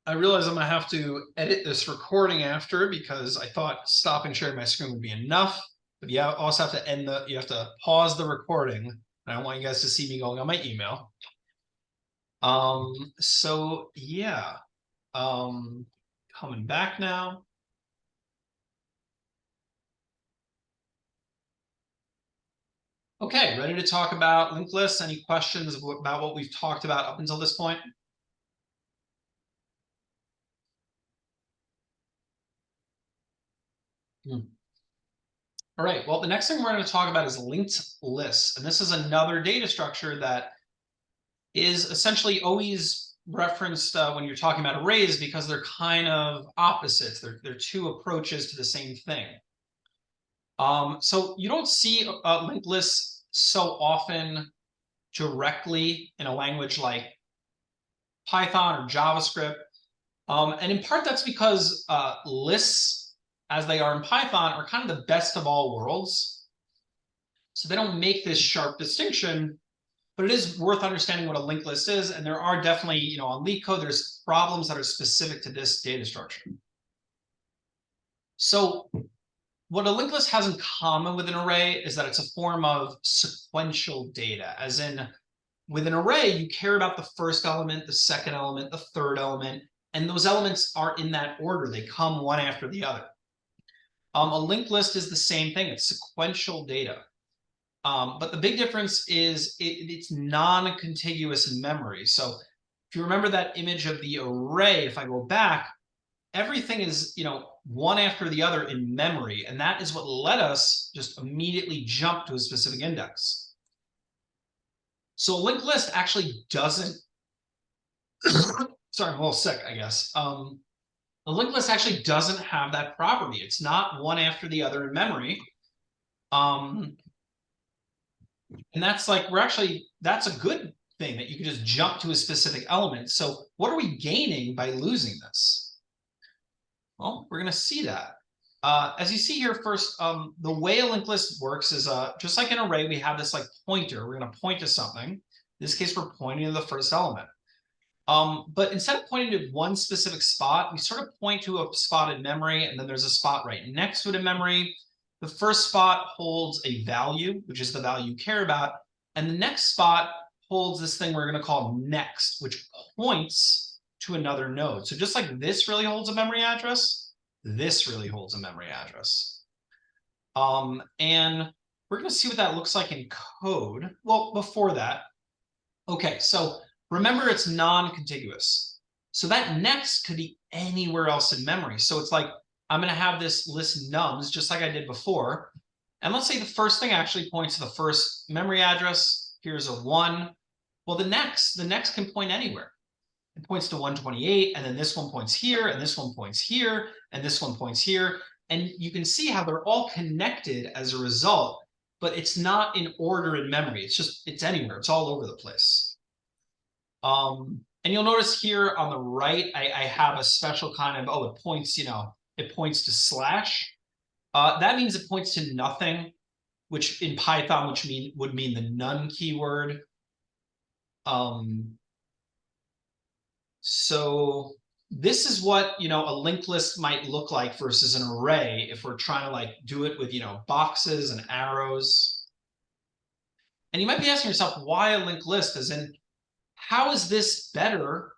I realize I'm gonna have to edit this recording after because I thought stopping sharing my screen would be enough. But you also have to you have to pause the recording. And I don't want you guys to see me going on my email. So yeah. Coming back now. Okay, ready to talk about linked lists? Any questions about what we've talked about up until this point? All right, well, the next thing we're going to talk about is linked lists. And this is another data structure that is essentially always referenced when you're talking about arrays because they're kind of opposites. They're two approaches to the same thing. So you don't see linked lists so often directly in a language like Python or JavaScript. And in part, that's because lists, as they are in Python, are kind of the best of all worlds. So they don't make this sharp distinction, but it is worth understanding what a linked list is. And there are definitely, on LeetCode, there's problems that are specific to this data structure. So what a linked list has in common with an array is that it's a form of sequential data, as in with an array, you care about the first element, the second element, the third element, and those elements are in that order. They come one after the other. A linked list is the same thing. It's sequential data. But the big difference is it's non-contiguous in memory. So if you remember that image of the array, if I go back, everything is, one after the other in memory. And that is what let us just immediately jump to a specific index. So a linked list actually doesn't, sorry, I'm a little sick, I guess. A linked list actually doesn't have that property. It's not one after the other in memory. And that's like, that's a good thing that you can just jump to a specific element. So what are we gaining by losing this? Well, we're going to see that. As you see here first, the way a linked list works is just like an array, we have this like pointer. We're going to point to something. In this case, we're pointing to the first element. But instead of pointing to one specific spot, we sort of point to a spot in memory, and then there's a spot right next to it in memory. The first spot holds a value, which is the value you care about, and the next spot holds this thing we're going to call next, which points to another node. So just like this really holds a memory address, this really holds a memory address. And we're going to see what that looks like in code. Well, before that, okay, so remember, it's non-contiguous. So that next could be anywhere else in memory. So it's like, I'm going to have this list nums, just like I did before. And let's say the first thing actually points to the first memory address. Here's a 1. Well, the next can point anywhere. It points to 128, and then this one points here, and this one points here, and this one points here. And you can see how they're all connected as a result, but it's not in order in memory. It's anywhere. It's all over the place. And you'll notice here on the right, I have a special kind of, it points, it points to slash. That means it points to nothing, which in Python, would mean the none keyword. So this is what, a linked list might look like versus an array if we're trying to like do it with, boxes and arrows. And you might be asking yourself, why a linked list? As in, how is this better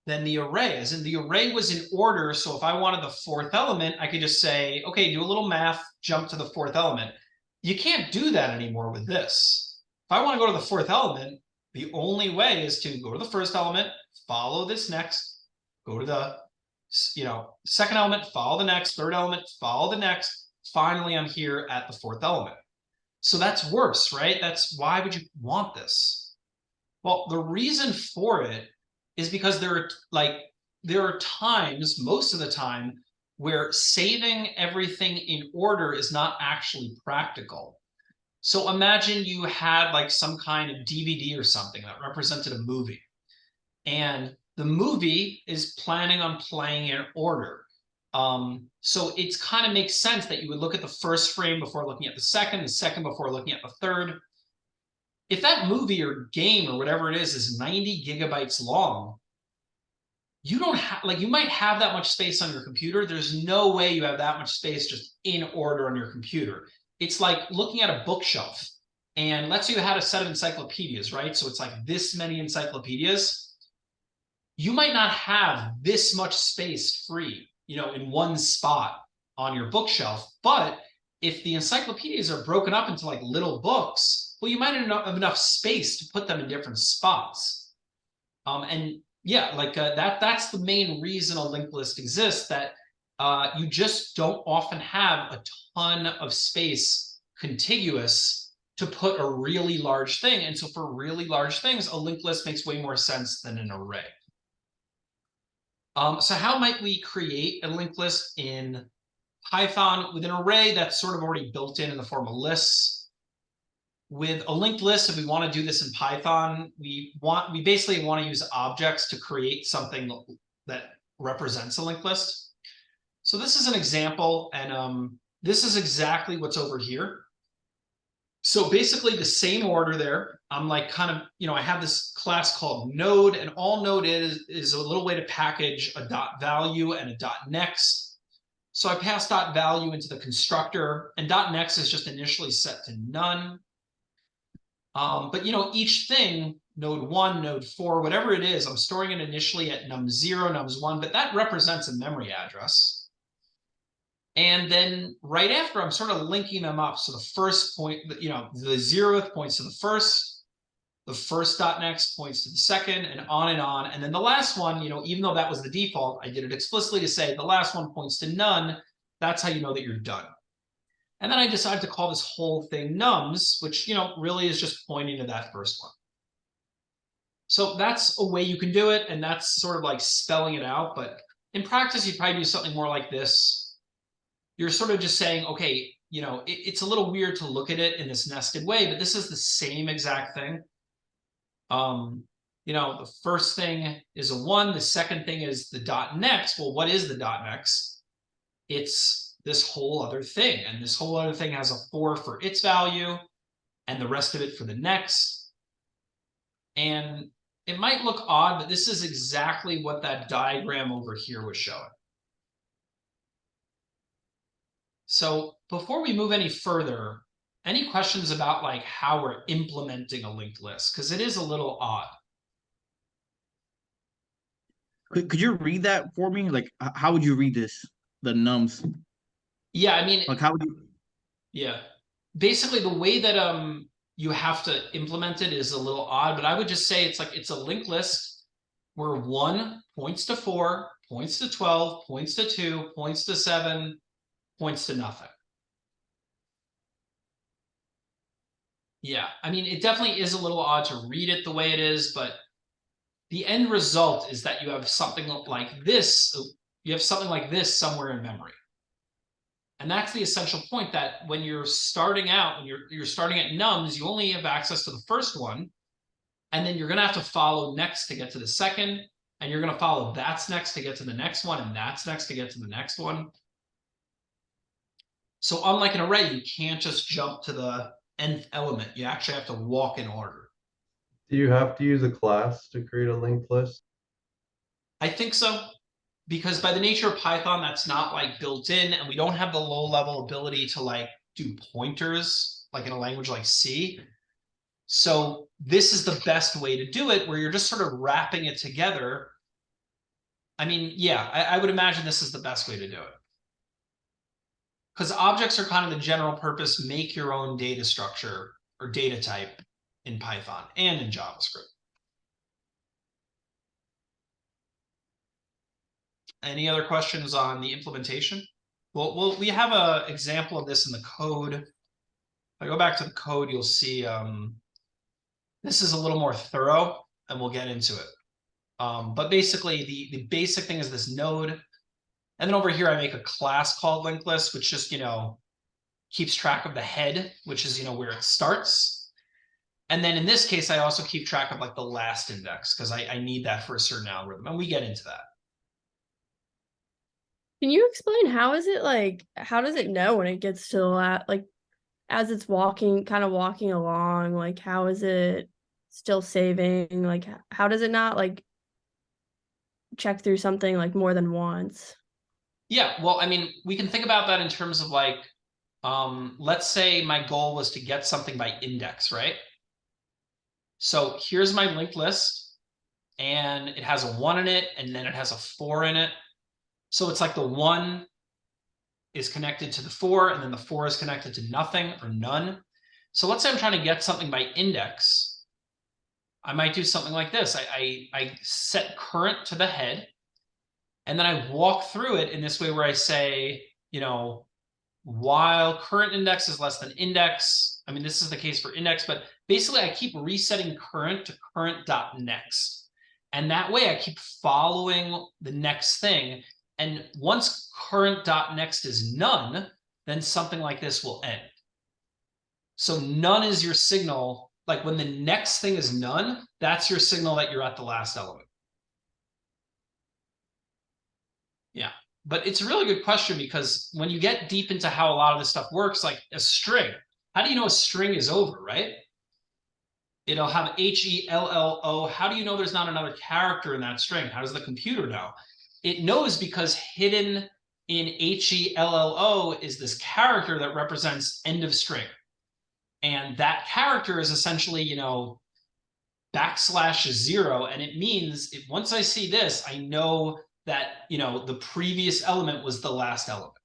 than the array? As in, the array was in order, so if I wanted the fourth element, I could just say, okay, do a little math, jump to the fourth element. You can't do that anymore with this. If I want to go to the fourth element, the only way is to go to the first element, follow this next, go to the second element, follow the next, third element, follow the next. Finally, I'm here at the fourth element. So that's worse, right? Why would you want this? Well, the reason for it is because there are times, most of the time, where saving everything in order is not actually practical. So imagine you had like some kind of DVD or something that represented a movie, and the movie is planning on playing in order. So it kind of makes sense that you would look at the first frame before looking at the second before looking at the third. if that movie or game or whatever it is 90 gigabytes long, you don't have, like, you might have that much space on your computer. There's no way you have that much space just in order on your computer. It's like looking at a bookshelf. And let's say you had a set of encyclopedias, right? So it's like this many encyclopedias. You might not have this much space free, in one spot on your bookshelf. But if the encyclopedias are broken up into like little books, well, you might have enough space to put them in different spots. And yeah, like that's the main reason a linked list exists, that you just don't often have a ton of space contiguous to put a really large thing. And so for really large things, a linked list makes way more sense than an array. So how might we create a linked list in Python with an array that's sort of already built in the form of lists? With a linked list, if we want to do this in Python, we basically want to use objects to create something that represents a linked list. So this is an example, and this is exactly what's over here. So basically the same order there. I'm like kind of, I have this class called node, and all node is a little way to package a dot value and a dot next. So I pass dot value into the constructor, and dot next is just initially set to none. But each thing, node 1, node 4, whatever it is, I'm storing it initially at num0, nums1, but that represents a memory address. And then right after, I'm sort of linking them up. So the first point, the 0th points to the first dot next points to the second, and on and on. And then the last one, even though that was the default, I did it explicitly to say the last one points to none. That's how you know that you're done. And then I decided to call this whole thing nums, which, really is just pointing to that first one. So that's a way you can do it, and that's sort of like spelling it out. But in practice, you'd probably do something more like this. You're sort of just saying, okay, it's a little weird to look at it in this nested way, but this is the same exact thing. The first thing is a 1. The second thing is the dot next. Well, what is the dot next? It's this whole other thing, and this whole other thing has a 4 for its value and the rest of it for the next. And it might look odd, but this is exactly what that diagram over here was showing. So before we move any further, any questions about like how we're implementing a linked list? Because it is a little odd. Could you read that for me? Like, how would you read this? The nums. Yeah, I mean, like how would you? Yeah, basically the way that you have to implement it is a little odd, but I would just say it's a linked list where 1 points to 4, points to 12, points to 2, points to 7, points to nothing. Yeah, I mean, it definitely is a little odd to read it the way it is, but the end result is that you have something like this. You have something like this somewhere in memory. And that's the essential point, that when you're starting out, when you're starting at nums, you only have access to the first one. And then you're going to have to follow next to get to the second. And you're going to follow that's next to get to the next one. And that's next to get to the next one. So unlike an array, you can't just jump to the nth element. You actually have to walk in order. Do you have to use a class to create a linked list? I think so, because by the nature of Python, that's not like built in, and we don't have the low level ability to like do pointers like in a language like C. So this is the best way to do it, where you're just sort of wrapping it together. I mean, yeah, I would imagine this is the best way to do it. Because objects are kind of the general purpose, make your own data structure or data type in Python and in JavaScript. Any other questions on the implementation? Well, we have an example of this in the code. If I go back to the code, you'll see this is a little more thorough, and we'll get into it. But basically, the basic thing is this node. And then over here, I make a class called linked list, which just, keeps track of the head, which is, where it starts. And then in this case, I also keep track of like the last index, because I need that for a certain algorithm. And we get into that. Can you explain how does it know when it gets to the last, like as it's kind of walking along, like how is it still saving? Like how does it not like check through something like more than once? Yeah, well, I mean, we can think about that in terms of like, let's say my goal was to get something by index, right? So here's my linked list, and it has a 1 in it, and then it has a 4 in it. So it's like the 1 is connected to the 4, and then the 4 is connected to nothing or none. So let's say I'm trying to get something by index. I might do something like this. I set current to the head, and then I walk through it in this way where I say, while current index is less than index, I mean, this is the case for index, but basically I keep resetting current to current.next. And that way I keep following the next thing. And once current.next is none, then something like this will end. So none is your signal. Like when the next thing is none, that's your signal that you're at the last element. Yeah, but it's a really good question because when you get deep into how a lot of this stuff works, like a string, how do you know a string is over, right? It'll have HELLO. How do you know there's not another character in that string? How does the computer know? It knows because hidden in HELLO is this character that represents end of string. And that character is essentially, \0, and it means once I see this, I know that the previous element was the last element.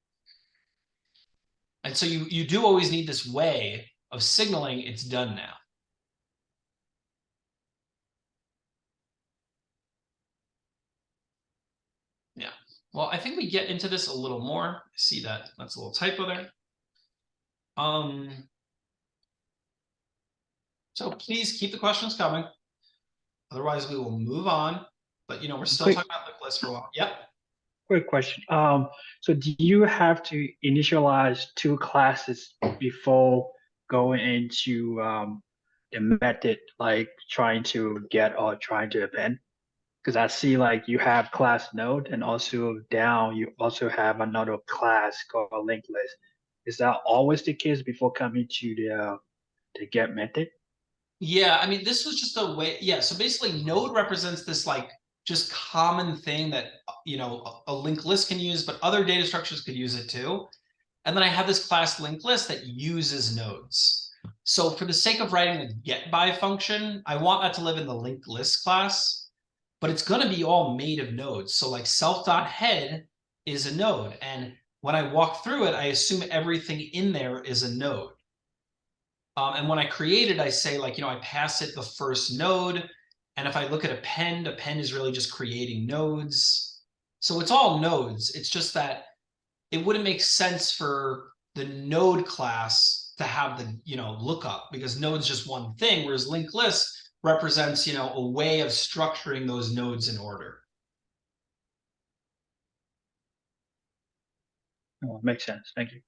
And so you do always need this way of signaling it's done now. Yeah. Well, I think we get into this a little more. I see that. That's a little typo there. So please keep the questions coming. Otherwise, we will move on. But we're still talking about linked lists for a while. Yep. Quick question. So do you have to initialize 2 classes before going into the method, like trying to get or trying to append? Because I see like you have class node, and also down you also have another class called linked list. Is that always the case before coming to the get method? Yeah, I mean, this was just a way. Yeah, so basically node represents this like just common thing that a linked list can use, but other data structures could use it too. And then I have this class linked list that uses nodes. So for the sake of writing a get by function, I want that to live in the linked list class, but it's going to be all made of nodes. So like self.head is a node. And when I walk through it, I assume everything in there is a node. And when I create it, I say like, I pass it the first node. And if I look at append is really just creating nodes. So it's all nodes. It's just that it wouldn't make sense for the node class to have the, lookup, because node's just one thing, whereas linked list represents, a way of structuring those nodes in order. Oh, makes sense. Thank you.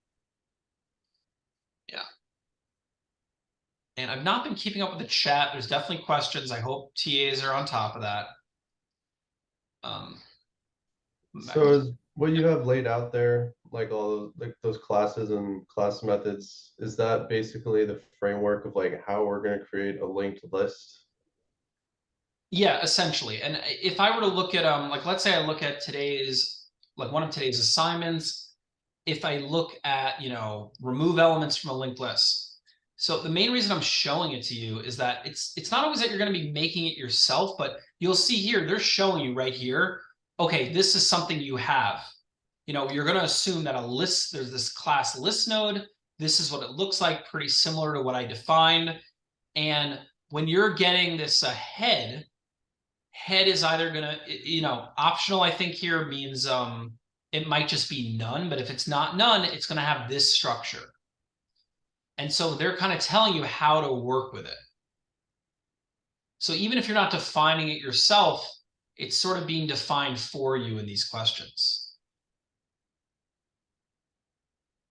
Yeah. And I've not been keeping up with the chat. There's definitely questions. I hope TAs are on top of that. So is what you have laid out there, like all those classes and class methods, is that basically the framework of like how we're going to create a linked list? Yeah, essentially. And if I were to look at like let's say I look at one of today's assignments, if I look at remove elements from a linked list. So the main reason I'm showing it to you is that it's not always that you're going to be making it yourself, but you'll see here they're showing you right here, okay, this is something you have. You're going to assume that there's this class list node. This is what it looks like, pretty similar to what I defined. And when you're getting this head is either going to, optional, I think here means it might just be none, but if it's not none, it's going to have this structure. And so they're kind of telling you how to work with it. So even if you're not defining it yourself, it's sort of being defined for you in these questions.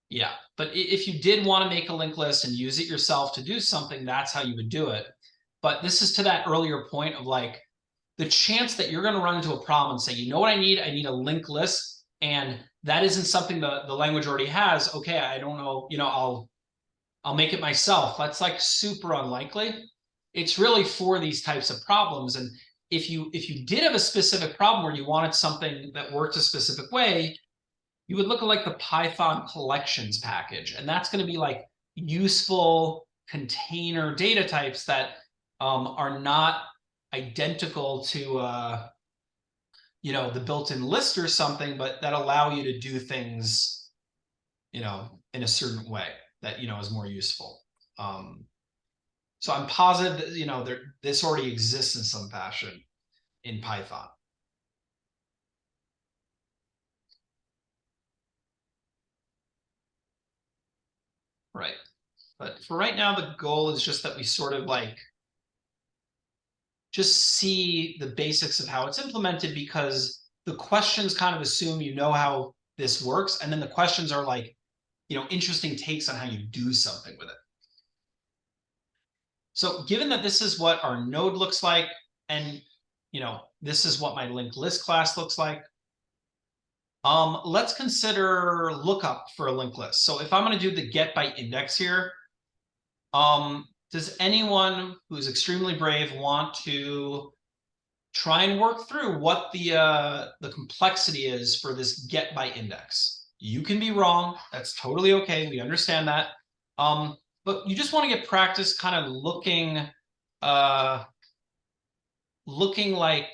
Yeah, but if you did want to make a linked list and use it yourself to do something, that's how you would do it. But this is to that earlier point of like the chance that you're going to run into a problem and say, you know what I need? I need a linked list. And that isn't something the language already has. Okay, I don't know, I'll make it myself. That's like super unlikely. It's really for these types of problems. And if you did have a specific problem where you wanted something that worked a specific way, you would look at like the Python collections package, and that's going to be like useful container data types that are not identical to you know, the built-in list or something, but that allow you to do things, you know, in a certain way that, you know, is more useful. So I'm positive that, you know, this already exists in some fashion in Python. Right. But for right now, the goal is just that we sort of like just see the basics of how it's implemented, because the questions kind of assume you know how this works. And then the questions are like, you know, interesting takes on how you do something with it. So given that this is what our node looks like, and, you know, this is what my linked list class looks like, let's consider lookup for a linked list. So if I'm going to do the get by index here, does anyone who's extremely brave want to try and work through what the complexity is for this get by index? You can be wrong. That's totally okay. We understand that. But you just want to get practice kind of looking like,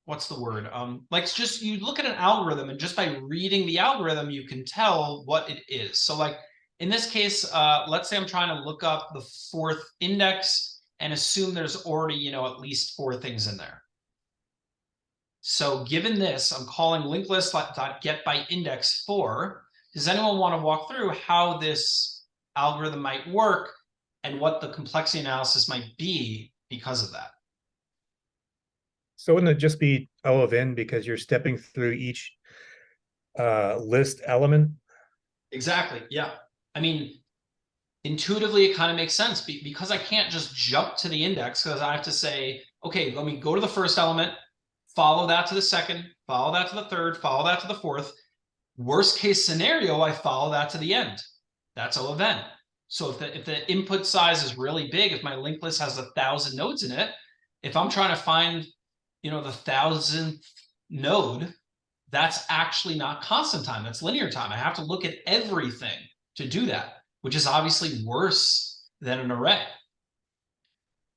what's the word? Like just you look at an algorithm, and just by reading the algorithm, you can tell what it is. So like in this case, let's say I'm trying to look up the 4th index and assume there's already, you know, at least 4 things in there. So given this, I'm calling linked list get by index 4. Does anyone want to walk through how this algorithm might work and what the complexity analysis might be because of that? So wouldn't it just be O of n because you're stepping through each list element? Exactly. Yeah. I mean, intuitively, it kind of makes sense because I can't just jump to the index, because I have to say, okay, let me go to the first element, follow that to the second, follow that to the third, follow that to the fourth. Worst case scenario, I follow that to the end. That's O of n. So if the input size is really big, if my linked list has 1,000 nodes in it, if I'm trying to find, you know, the 1,000th node, that's actually not constant time. That's linear time. I have to look at everything to do that, which is obviously worse than an array.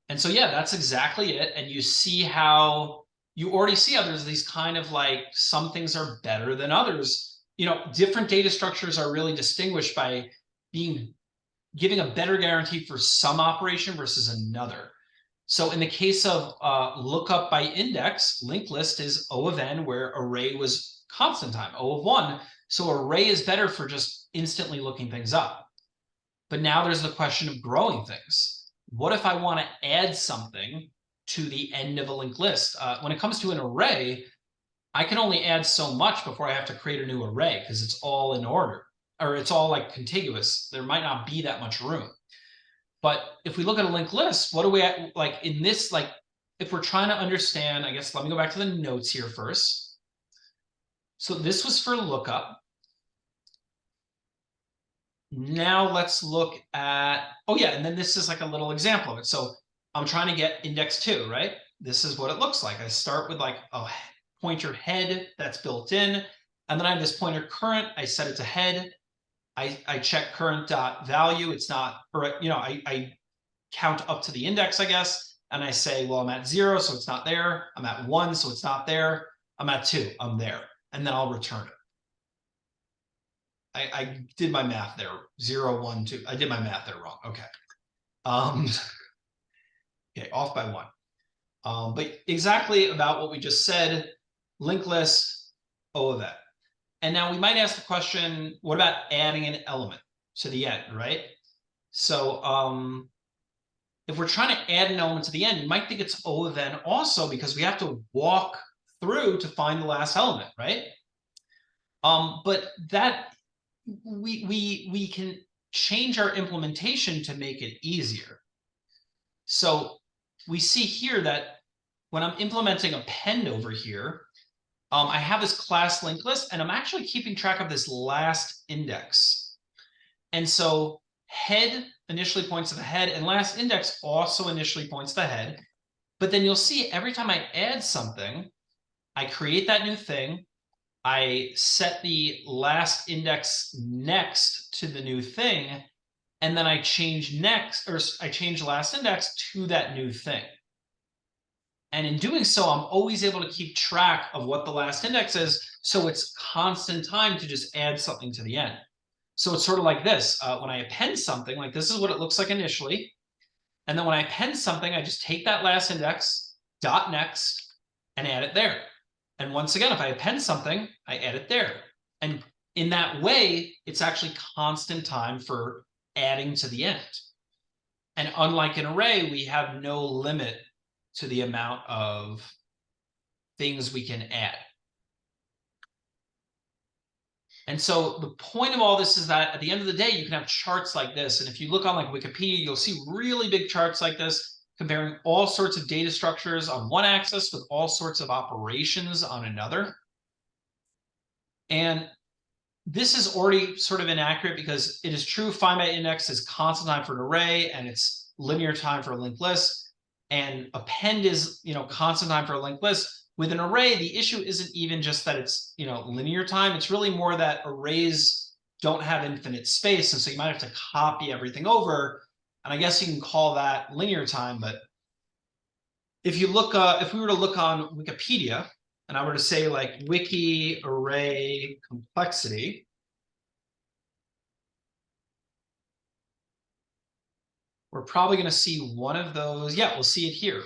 And so, yeah, that's exactly it. And you see how you already see how there's these kind of like some things are better than others. You know, different data structures are really distinguished by giving a better guarantee for some operation versus another. So in the case of lookup by index, linked list is O of n, where array was constant time, O of 1. So array is better for just instantly looking things up. But now there's the question of growing things. What if I want to add something to the end of a linked list? When it comes to an array, I can only add so much before I have to create a new array, because it's all in order, or it's all like contiguous. There might not be that much room. But if we look at a linked list, what do we like in this, like if we're trying to understand, I guess, let me go back to the notes here first. So this was for lookup. Now let's look at, oh yeah, and then this is like a little example of it. So I'm trying to get index 2, right? This is what it looks like. I start with like a pointer head that's built in, and then I have this pointer current. I set it to head. I check current dot value. It's not, or you know, I count up to the index, I guess, and I say, well, I'm at 0, so it's not there. I'm at 1, so it's not there. I'm at 2, I'm there, and then I'll return it. I did my math there. 0, 1, 2. I did my math there wrong. Okay. Okay, off by 1. But exactly about what we just said, linked list, O of n. And now we might ask the question, what about adding an element to the end, right? So if we're trying to add an element to the end, you might think it's O of n also, because we have to walk through to find the last element, right? But that we can change our implementation to make it easier. So we see here that when I'm implementing append over here, I have this class linked list, and I'm actually keeping track of this last index. And so head initially points to the head, and last index also initially points to the head. But then you'll see every time I add something, I create that new thing. I set the last index next to the new thing, and then I change last index to that new thing. And in doing so, I'm always able to keep track of what the last index is, so it's constant time to just add something to the end. So it's sort of like this. When I append something, like this is what it looks like initially. And then when I append something, I just take that last index, dot next, and add it there. And once again, if I append something, I add it there. And in that way, it's actually constant time for adding to the end. And unlike an array, we have no limit to the amount of things we can add. And so the point of all this is that at the end of the day, you can have charts like this. And if you look on like Wikipedia, you'll see really big charts like this, comparing all sorts of data structures on one axis with all sorts of operations on another. And this is already sort of inaccurate because it is true find by index is constant time for an array and it's linear time for a linked list. And append is, constant time for a linked list. With an array, the issue isn't even just that it's, linear time. It's really more that arrays don't have infinite space. And so you might have to copy everything over. And I guess you can call that linear time. But if you look, if we were to look on Wikipedia, and I were to say like wiki array complexity, we're probably going to see one of those. Yeah, we'll see it here.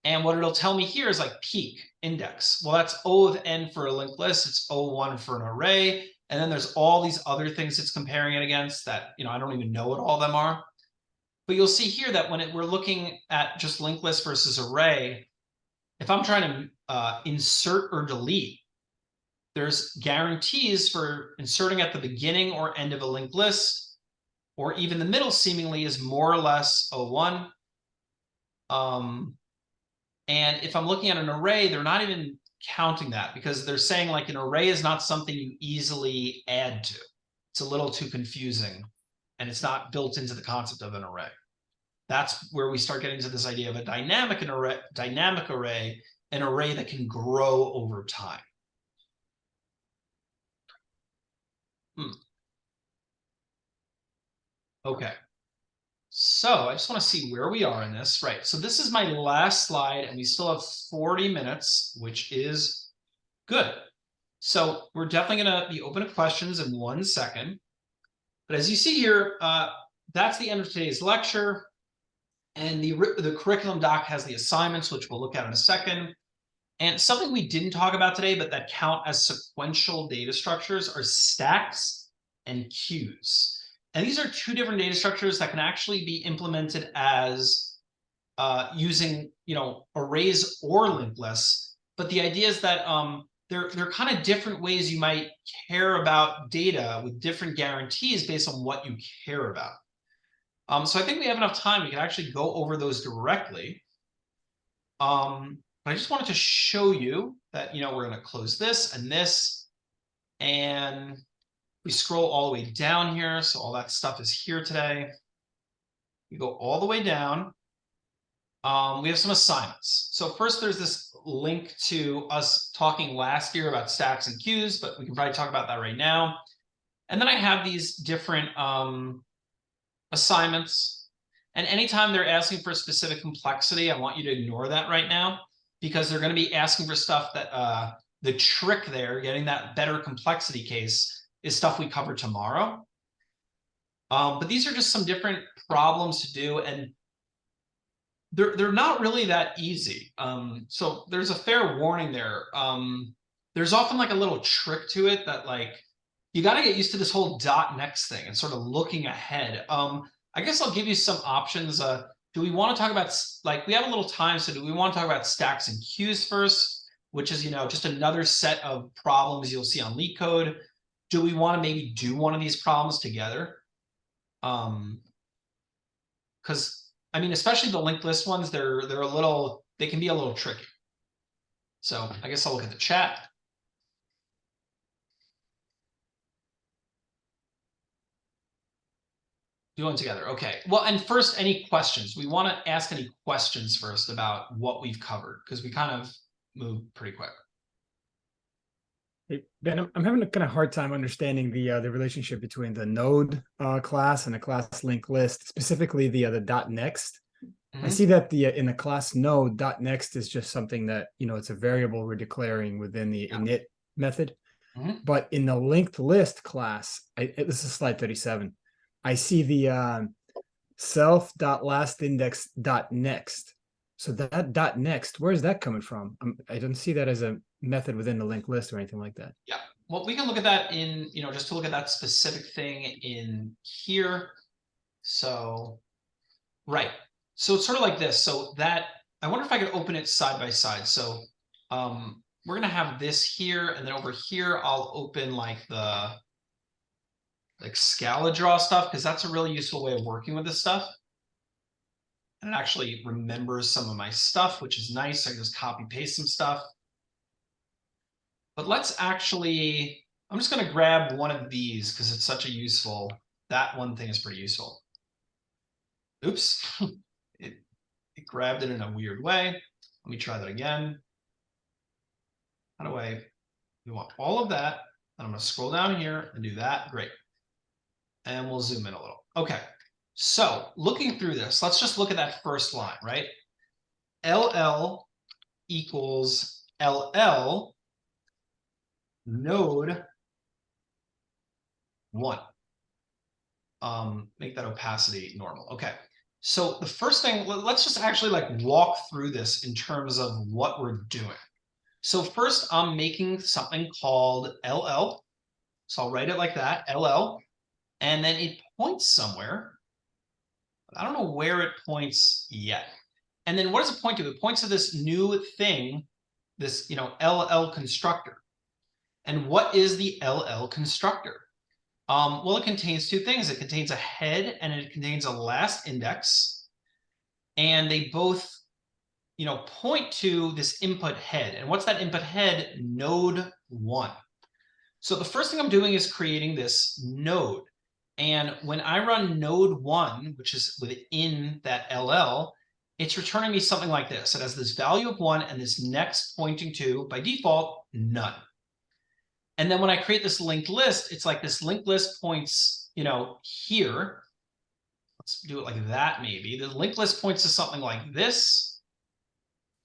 And what it'll tell me here is like peak index. Well, that's O of n for a linked list. It's O1 for an array. And then there's all these other things it's comparing it against that, I don't even know what all of them are. But you'll see here that when we're looking at just linked list versus array, if I'm trying to insert or delete, there's guarantees for inserting at the beginning or end of a linked list, or even the middle seemingly is more or less O1. And if I'm looking at an array, they're not even counting that because they're saying like an array is not something you easily add to. It's a little too confusing and it's not built into the concept of an array. That's where we start getting to this idea of a dynamic array, an array that can grow over time. Okay. So I just want to see where we are in this. Right. So this is my last slide and we still have 40 minutes, which is good. So we're definitely going to be open to questions in 1 second. But as you see here, that's the end of today's lecture. And the curriculum doc has the assignments, which we'll look at in a second. And something we didn't talk about today, but that count as sequential data structures are stacks and queues. And these are two different data structures that can actually be implemented as using, arrays or linked lists. But the idea is that they're kind of different ways you might care about data with different guarantees based on what you care about. So I think we have enough time. We can actually go over those directly. But I just wanted to show you that, we're going to close this, and we scroll all the way down here. So all that stuff is here today. We go all the way down. We have some assignments. So first there's this link to us talking last year about stacks and queues, but we can probably talk about that right now. And then I have these different assignments. And anytime they're asking for a specific complexity, I want you to ignore that right now because they're going to be asking for stuff that the trick there, getting that better complexity case, is stuff we cover tomorrow. But these are just some different problems to do, and they're not really that easy. So there's a fair warning there. There's often like a little trick to it that like you got to get used to this whole dot next thing and sort of looking ahead. I guess I'll give you some options. Do we want to talk about, like, we have a little time, so do we want to talk about stacks and queues first, which is, just another set of problems you'll see on LeetCode? Do we want to maybe do one of these problems together? Because I mean, especially the linked list ones, they can be a little tricky. So I guess I'll look at the chat. Do one together. Okay. Well, and first, any questions? We want to ask any questions first about what we've covered because we kind of moved pretty quick. Hey, Ben, I'm having a kind of hard time understanding the relationship between the node class and the class link list, specifically the dot next. I Mhm. see that the in the class node dot next is just something that it's a variable we're declaring within the Yeah. init method. Mhm. But in the linked list class, this is slide 37. I see the self dot last index dot next. So that dot next, where is that coming from? I don't see that as a method within the linked list or anything like that. Yeah. Well, we can look at that in, just to look at that specific thing in here. So, right. So it's sort of like this. So that, I wonder if I could open it side by side. So we're going to have this here. And then over here, I'll open like the Scala draw stuff, because that's a really useful way of working with this stuff. And it actually remembers some of my stuff, which is nice. I can just copy paste some stuff. But let's actually, I'm just going to grab one of these because it's such a useful, that one thing is pretty useful. Oops, it grabbed it in a weird way. Let me try that again. How do we want all of that. And I'm going to scroll down here and do that. Great. And we'll zoom in a little. Okay. So looking through this, let's just look at that first line, right? LL equals LL node 1. Make that opacity normal. Okay. So the first thing, let's just actually like walk through this in terms of what we're doing. So first I'm making something called LL. So I'll write it like that, LL, and then it points somewhere. I don't know where it points yet. And then what does it point to? It points to this new thing, this, LL constructor. And what is the LL constructor? Well, it contains two things. It contains a head and it contains a last index. And they both, point to this input head. And what's that input head? Node 1. So the first thing I'm doing is creating this node. And when I run node 1, which is within that LL, it's returning me something like this. It has this value of 1 and this next pointing to, by default, none. And then when I create this linked list, it's like this linked list points, here. Let's do it like that, maybe. The linked list points to something like this.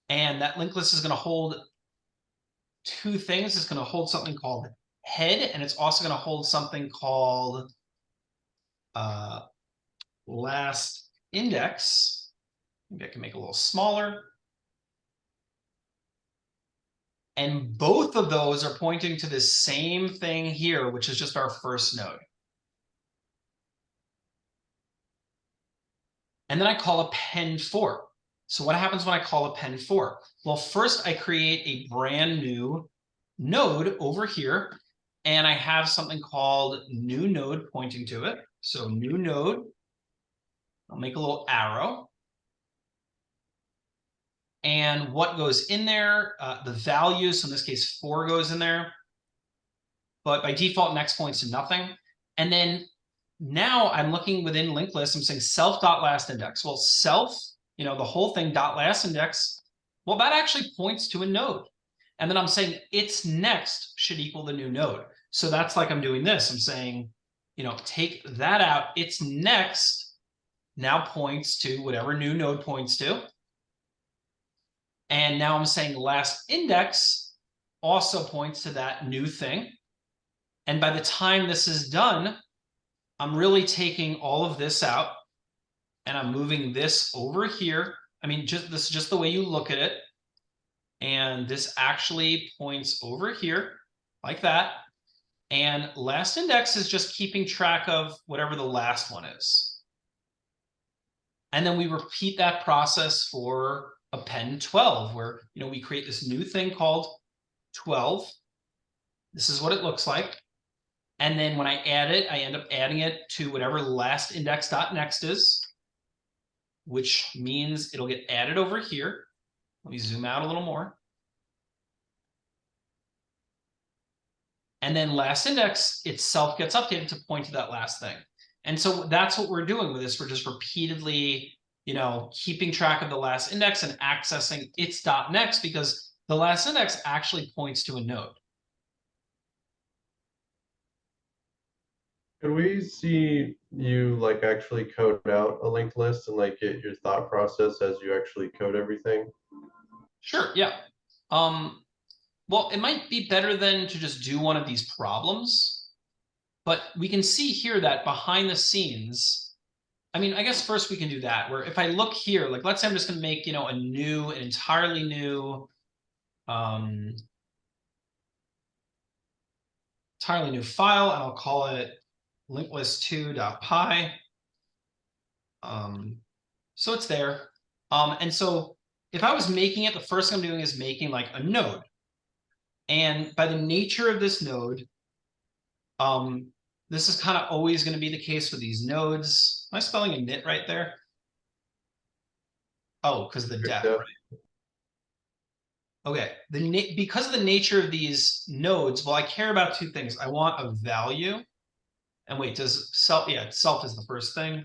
And that linked list is going to hold two things. It's going to hold something called head, and it's also going to hold something called last index. Maybe I can make it a little smaller. And both of those are pointing to this same thing here, which is just our first node. And then I call append 4. So what happens when I call append 4? Well, first I create a brand new node over here, and I have something called new node pointing to it. So new node, I'll make a little arrow. And what goes in there, the value, so in this case, 4 goes in there. But by default, next points to nothing. And then now I'm looking within linked list, I'm saying self.last index. Well, self, the whole thing dot last index, well, that actually points to a node. And then I'm saying its next should equal the new node. So that's like I'm doing this. I'm saying, take that out. Its next now points to whatever new node points to. And now I'm saying last index also points to that new thing. And by the time this is done, I'm really taking all of this out and I'm moving this over here. I mean, this is just the way you look at it. And this actually points over here like that. And last index is just keeping track of whatever the last one is. And then we repeat that process for append 12, where, we create this new thing called 12. This is what it looks like. And then when I add it, I end up adding it to whatever last index.next is, which means it'll get added over here. Let me zoom out a little more. And then last index itself gets updated to point to that last thing. And so that's what we're doing with this. We're just repeatedly, keeping track of the last index and accessing its dot next, because the last index actually points to a node. Could we see you like actually code out a linked list and like get your thought process as you actually code everything? Sure, yeah. Well, it might be better than to just do one of these problems, but we can see here that behind the scenes, I mean, I guess first we can do that, where if I look here, like let's say I'm just gonna make, an entirely new file, and I'll call it linklist2.py. So it's there. And so if I was making it, the first thing I'm doing is making like a node. And by the nature of this node, this is kind of always going to be the case with these nodes. Am I spelling a nit right there? Oh, because the def, right? Okay, because of the nature of these nodes, well, I care about two things. I want a value. And wait, does self, yeah, self is the first thing.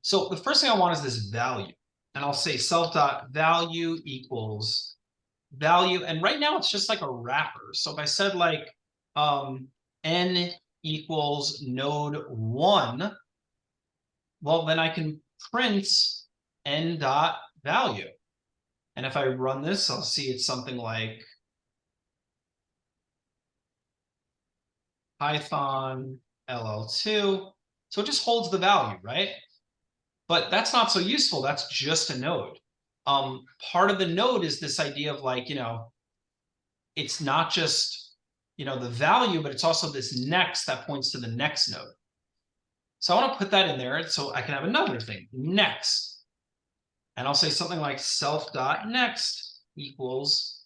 So the first thing I want is this value. And I'll say self.value equals value. And right now it's just like a wrapper. So if I said like n equals node 1, well, then I can print n dot value. And if I run this, I'll see it's something like Python LL2. So it just holds the value, right? But that's not so useful. That's just a node. Part of the node is this idea of like, it's not just, the value, but it's also this next that points to the next node. So I want to put that in there so I can have another thing, next. And I'll say something like self.next equals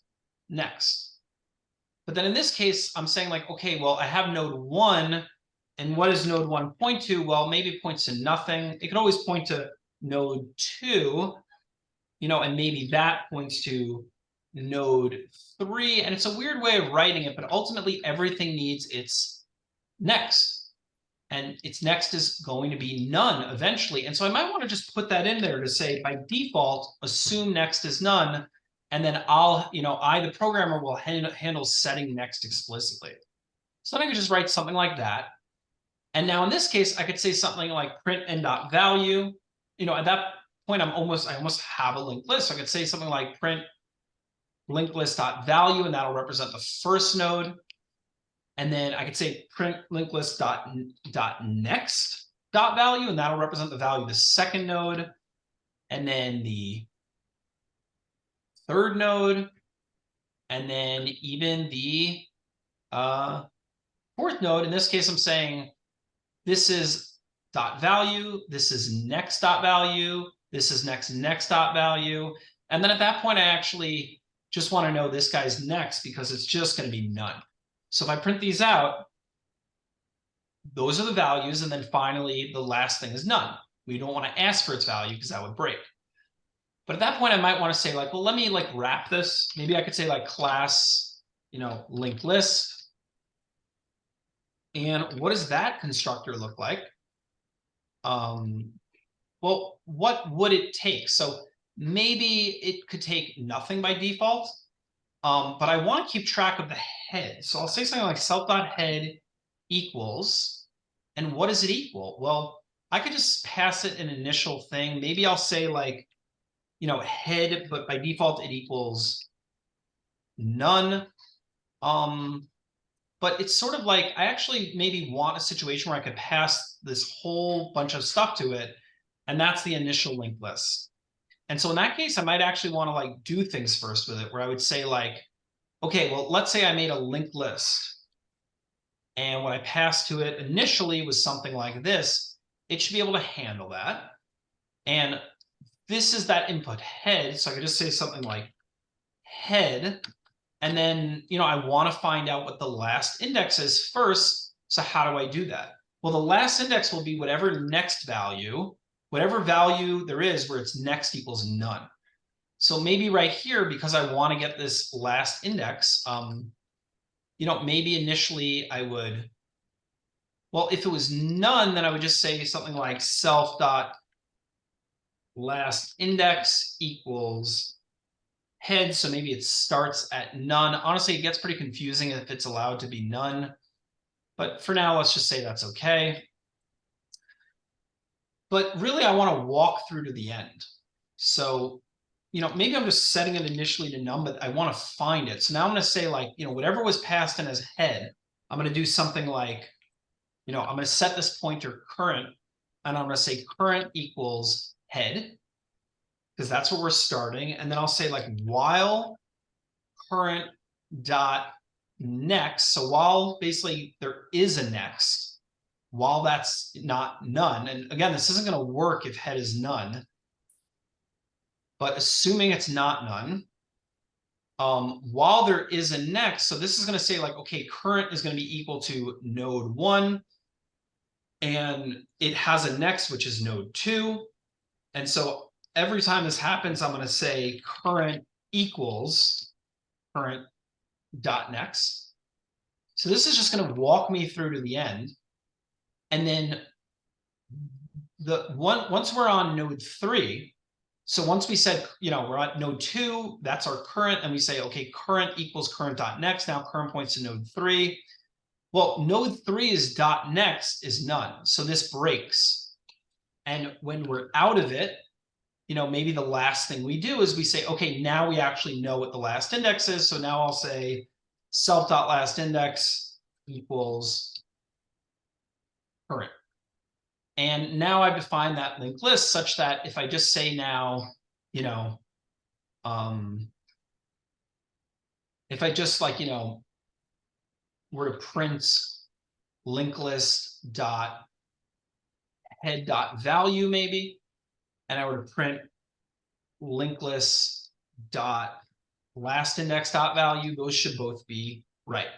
next. But then in this case, I'm saying like, okay, well, I have node 1. And what does node 1 point to? Well, maybe it points to nothing. It could always point to node 2, and maybe that points to node 3. And it's a weird way of writing it, but ultimately everything needs its next. And its next is going to be none eventually. And so I might want to just put that in there to say, by default, assume next is none. And then I'll, I, the programmer, will handle setting next explicitly. So then I could just write something like that. And now in this case, I could say something like print n.value. At that point, I almost have a linked list. So I could say something like print linked list.value, and that'll represent the first node. And then I could say print linked list.next.value, and that'll represent the value of the second node. And then the third node, and then even the fourth node. In this case, I'm saying this is dot value, this is next dot value, this is next dot value. And then at that point, I actually just want to know this guy's next, because it's just going to be none. So if I print these out, those are the values. And then finally, the last thing is none. We don't want to ask for its value because that would break. But at that point, I might want to say like, well, let me like wrap this. Maybe I could say like class, linked list. And what does that constructor look like? Well, what would it take? So maybe it could take nothing by default, but I want to keep track of the head. So I'll say something like self.head equals, and what does it equal? Well, I could just pass it an initial thing. Maybe I'll say like, head, but by default it equals none. But it's sort of like, I actually maybe want a situation where I could pass this whole bunch of stuff to it, and that's the initial linked list. And so in that case, I might actually want to like do things first with it, where I would say like, okay, well, let's say I made a linked list, and what I passed to it initially was something like this. It should be able to handle that. And this is that input head. So I could just say something like head. And then, I want to find out what the last index is first. So how do I do that? Well, the last index will be whatever next value, whatever value there is where its next equals none. So maybe right here, because I want to get this last index, maybe initially I would Well, if it was none, then I would just say something like self dot last index equals head. So maybe it starts at none. Honestly, it gets pretty confusing if it's allowed to be none. But for now, let's just say that's okay. But really, I want to walk through to the end. So, maybe I'm just setting it initially to none, but I want to find it. So now I'm going to say like, whatever was passed in as head, I'm going to do something like, I'm going to set this pointer current, and I'm going to say current equals head, because that's where we're starting. And then I'll say like while current dot next. So while basically there is a next, while that's not none, and again, this isn't going to work if head is none, but assuming it's not none, while there is a next, so this is going to say like, okay, current is going to be equal to node 1, and it has a next, which is node 2. And so every time this happens, I'm going to say current equals current dot next. So this is just going to walk me through to the end. And then once we're on node 3, so once we said, we're at node 2, that's our current, and we say, okay, current equals current dot next. Now current points to node 3. Well, node 3 is dot next is none. So this breaks. And when we're out of it, maybe the last thing we do is we say, okay, now we actually know what the last index is. So now I'll say self.last index equals current. And now I've defined that linked list such that if I just say now, if I just like, were to print linked list dot head dot value maybe, and I were to print linked list dot last index dot value, those should both be right.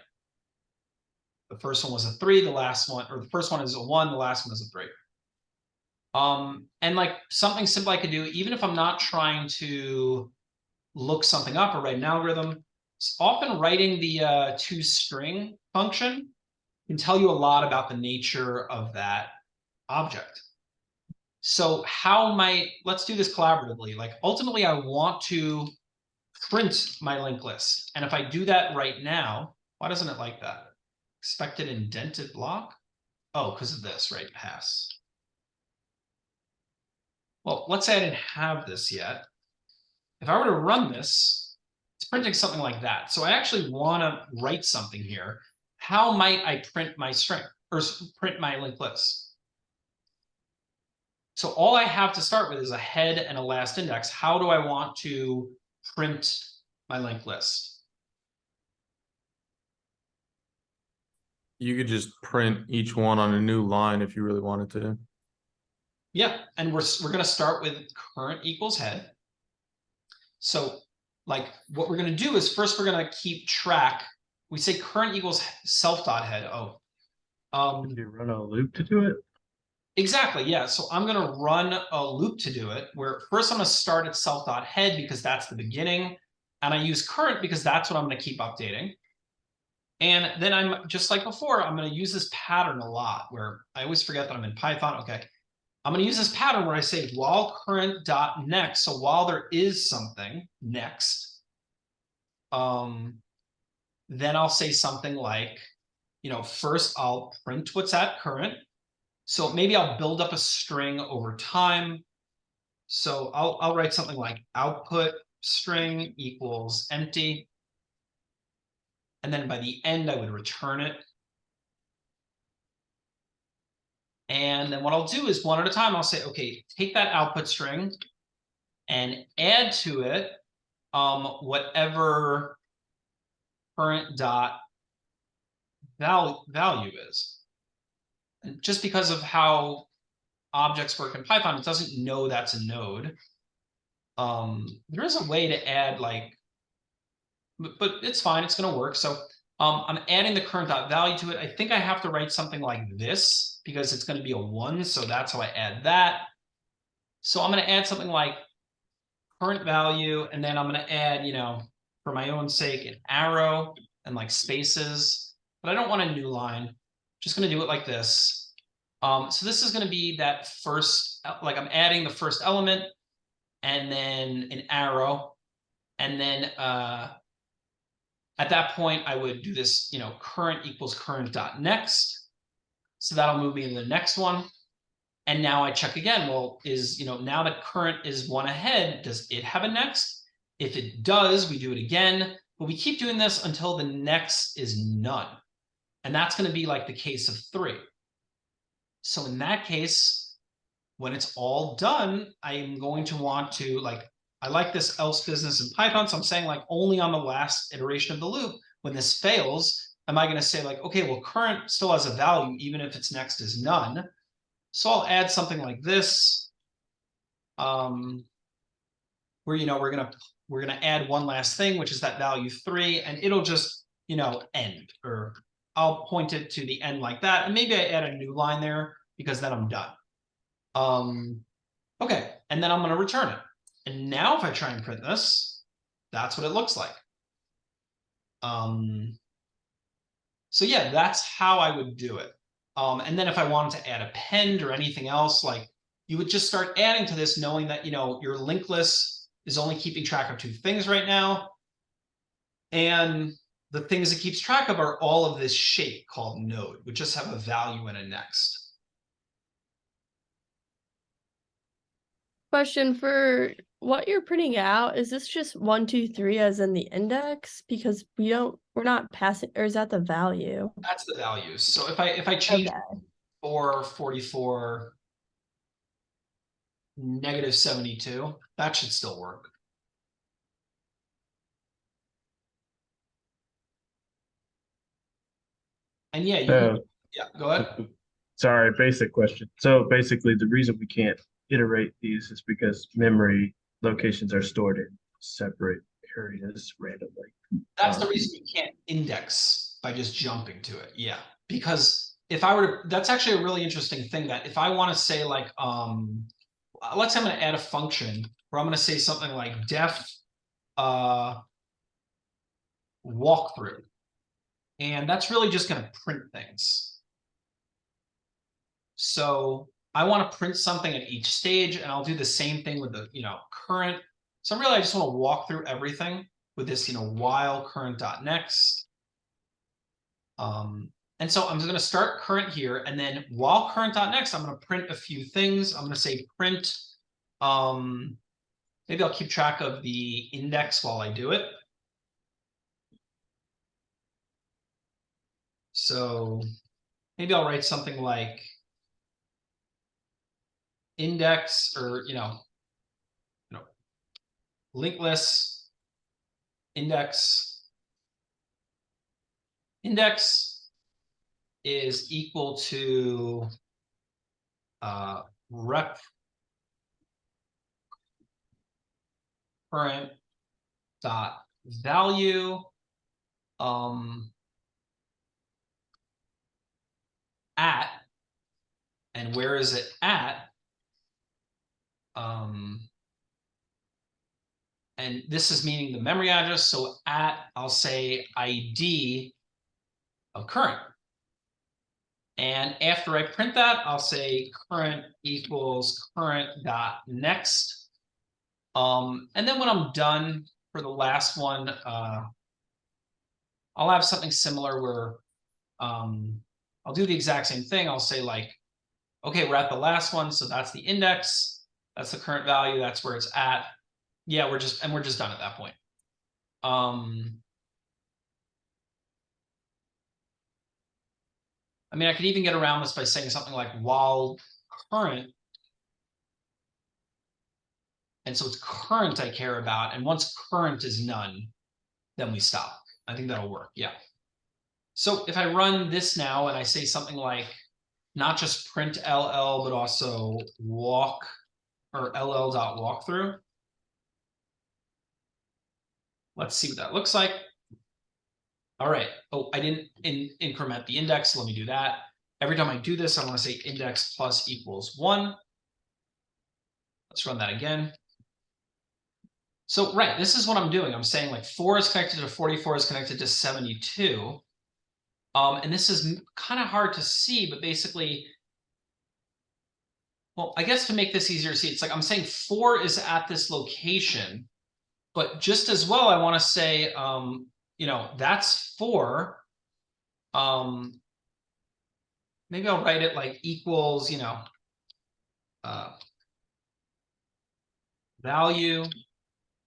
The first one was a 3, the last one, or the first one is a 1, the last one is a 3. And like something simple I could do, even if I'm not trying to look something up or write an algorithm, often writing the toString function can tell you a lot about the nature of that object. So let's do this collaboratively. Like ultimately I want to print my linked list. And if I do that right now, why doesn't it like that? Expected indented block? Oh, because of this, right? Pass. Well, let's say I didn't have this yet. If I were to run this, it's printing something like that. So I actually want to write something here. How might I print my string or print my linked list? So all I have to start with is a head and a last index. How do I want to print my linked list? You could just print each one on a new line if you really wanted to. Yeah, and we're going to start with current equals head. So like what we're going to do is first we're going to keep track. We say current equals self.head. You run a loop to do it? Exactly, yeah. So I'm going to run a loop to do it, where first I'm going to start at self.head because that's the beginning. And I use current because that's what I'm going to keep updating. And then I'm just like before, I'm going to use this pattern a lot where I always forget that I'm in Python. Okay. I'm going to use this pattern where I say while current dot next. So while there is something next, then I'll say something like, first I'll print what's at current. So maybe I'll build up a string over time. So I'll write something like output string equals empty. And then by the end, I would return it. And then what I'll do is one at a time, I'll say, okay, take that output string and add to it whatever current dot value is. And just because of how objects work in Python, it doesn't know that's a node. There is a way to add like, but it's fine, it's going to work. So I'm adding the current dot value to it. I think I have to write something like this because it's going to be a 1. So that's how I add that. So I'm going to add something like current value, and then I'm going to add, for my own sake, an arrow and like spaces, but I don't want a new line. Just gonna do it like this. So this is gonna be that first, like I'm adding the first element and then an arrow. And then at that point, I would do this, you know, current equals current dot next. So that'll move me to the next one. And now I check again. Well, is, you know, now that current is one ahead, does it have a next? If it does, we do it again. But we keep doing this until the next is none. And that's going to be like the case of 3. So in that case, when it's all done, I'm going to want to, like, I like this else business in Python. So I'm saying like only on the last iteration of the loop, when this fails, am I going to say like, okay, well, current still has a value, even if its next is none. So I'll add something like this, where, you know, we're gonna add one last thing, which is that value 3, and it'll just, you know, end, or I'll point it to the end like that, and maybe I add a new line there because then I'm done. Okay, and then I'm gonna return it. And now if I try and print this, that's what it looks like. So yeah, that's how I would do it. And then if I wanted to add a append or anything else, like you would just start adding to this, knowing that, you know, your linked list is only keeping track of 2 things right now. And the things it keeps track of are all of this shape called node, which just have a value and a next. Question for what you're printing out, is this just 1, 2, 3 as in the index? Because we're not passing, or is that the value? That's the values. So if I change Okay. 4, 44, -72, that should still work. And yeah, yeah, go ahead. Sorry, basic question. So basically, the reason we can't iterate these is because memory locations are stored in separate areas randomly. That's the reason you can't index by just jumping to it. Yeah, because if I were to, that's actually a really interesting thing, that if I want to say like, let's say I'm going to add a function where I'm going to say something like def walkthrough, and that's really just going to print things. So I want to print something at each stage, and I'll do the same thing with the, you know, current. So really, I just want to walk through everything with this, you know, while current dot next. And so I'm just going to start current here, and then while current dot next, I'm going to print a few things. I'm going to say print. Maybe I'll keep track of the index while I do it. So maybe I'll write something like index, or linked list index is equal to rep current dot value at, and where is it at? And this is meaning the memory address. So at, I'll say ID of current. And after I print that, I'll say current equals current dot next. And then when I'm done for the last one, I'll have something similar where I'll do the exact same thing. I'll say like, okay, we're at the last one, so that's the index, that's the current value, that's where it's at. Yeah, we're just done at that point. I mean, I could even get around this by saying something like while current. And so it's current I care about. And once current is none, then we stop. I think that'll work. Yeah. So if I run this now and I say something like not just print LL, but also walk, or LL.walkthrough. Let's see what that looks like. All right. Oh, I didn't increment the index. Let me do that. Every time I do this, I want to say index plus equals 1. Let's run that again. So, right, this is what I'm doing. I'm saying like 4 is connected to 44 is connected to 72. And this is kind of hard to see, but basically, well, I guess to make this easier to see, it's like I'm saying 4 is at this location, but just as well, I want to say, you know, that's 4. Maybe I'll write it like equals, you know, value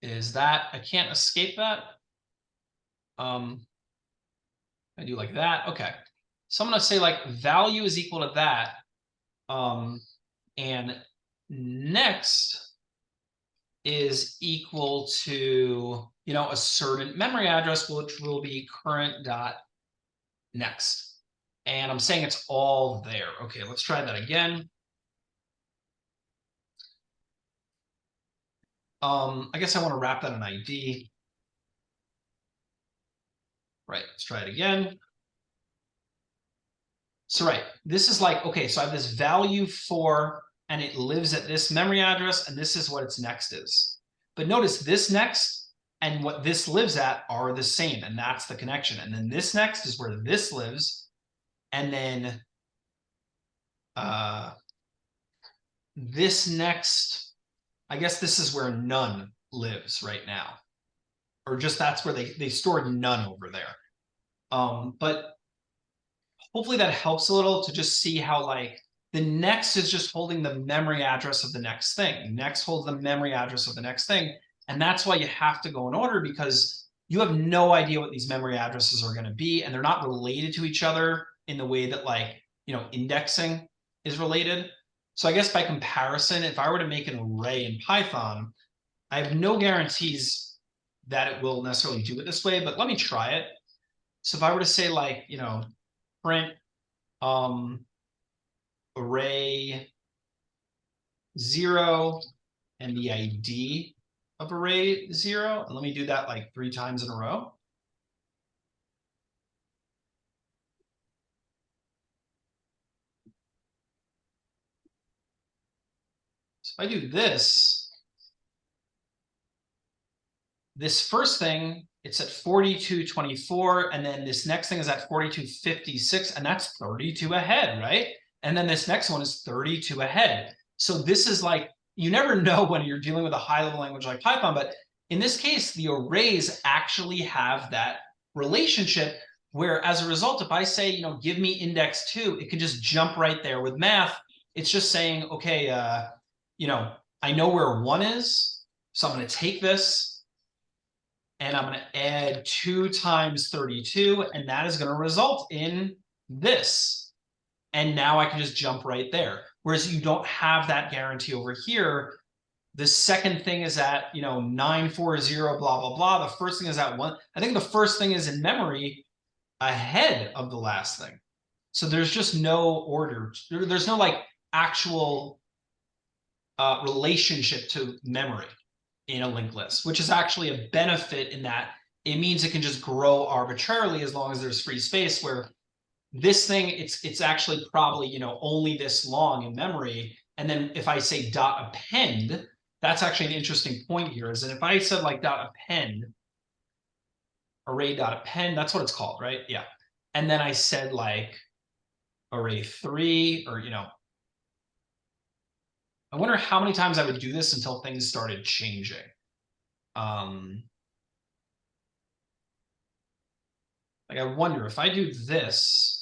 is that. I can't escape that. I do like that. Okay. So I'm going to say like value is equal to that. And next is equal to, you know, a certain memory address, which will be current dot next. And I'm saying it's all there. Okay, let's try that again. I guess I want to wrap that in ID. Right, let's try it again. So right, this is like, okay, so I have this value 4 and it lives at this memory address and this is what its next is. But notice this next and what this lives at are the same, and that's the connection. And then this next is where this lives. And then this next, I guess this is where none lives right now. Or just that's where they stored none over there. But hopefully that helps a little to just see how like the next is just holding the memory address of the next thing. Next holds the memory address of the next thing. And that's why you have to go in order, because you have no idea what these memory addresses are going to be, and they're not related to each other in the way that, like, you know, indexing is related. So I guess by comparison, if I were to make an array in Python, I have no guarantees that it will necessarily do it this way, but let me try it. So if I were to say like, you know, print array 0 and the ID of array 0, and let me do that like 3 times in a row. So if I do this first thing, it's at 4224, and then this next thing is at 4256, and that's 32 ahead, right? And then this next one is 32 ahead. So this is like, you never know when you're dealing with a high-level language like Python, but in this case, the arrays actually have that relationship where, as a result, if I say, you know, give me index 2, it can just jump right there. With math, it's just saying, okay, you know, I know where 1 is, so I'm going to take this, and I'm going to add 2 times 32, and that is going to result in this. And now I can just jump right there. Whereas you don't have that guarantee over here. The second thing is at, you know, 940, blah, blah, blah. The first thing is at 1. I think the first thing is in memory ahead of the last thing. So there's just no order. There's no like actual relationship to memory in a linked list, which is actually a benefit in that it means it can just grow arbitrarily as long as there's free space, where this thing, it's actually probably, you know, only this long in memory. And then if I say dot append, that's actually an interesting point here, is that if I said like dot append, array dot append, that's what it's called, right? Yeah. And then I said like array 3, or, you know, I wonder how many times I would do this until things started changing. Like, I wonder if I do this.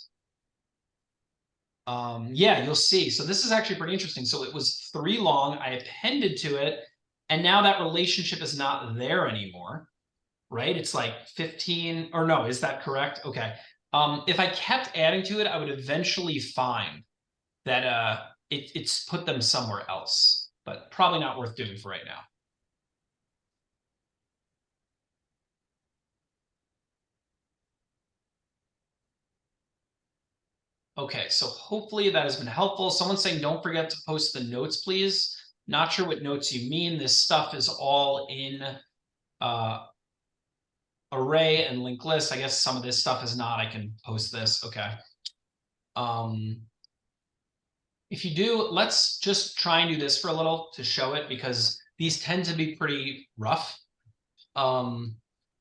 Yeah, you'll see. So this is actually pretty interesting. So it was 3 long. I appended to it, and now that relationship is not there anymore, right? It's like 15, or no, is that correct? Okay. If I kept adding to it, I would eventually find that it's put them somewhere else, but probably not worth doing for right now. Okay, so hopefully that has been helpful. Someone's saying don't forget to post the notes, please. Not sure what notes you mean. This stuff is all in array and linked list. I guess some of this stuff is not. I can post this. Okay. If you do, let's just try and do this for a little to show it, because these tend to be pretty rough.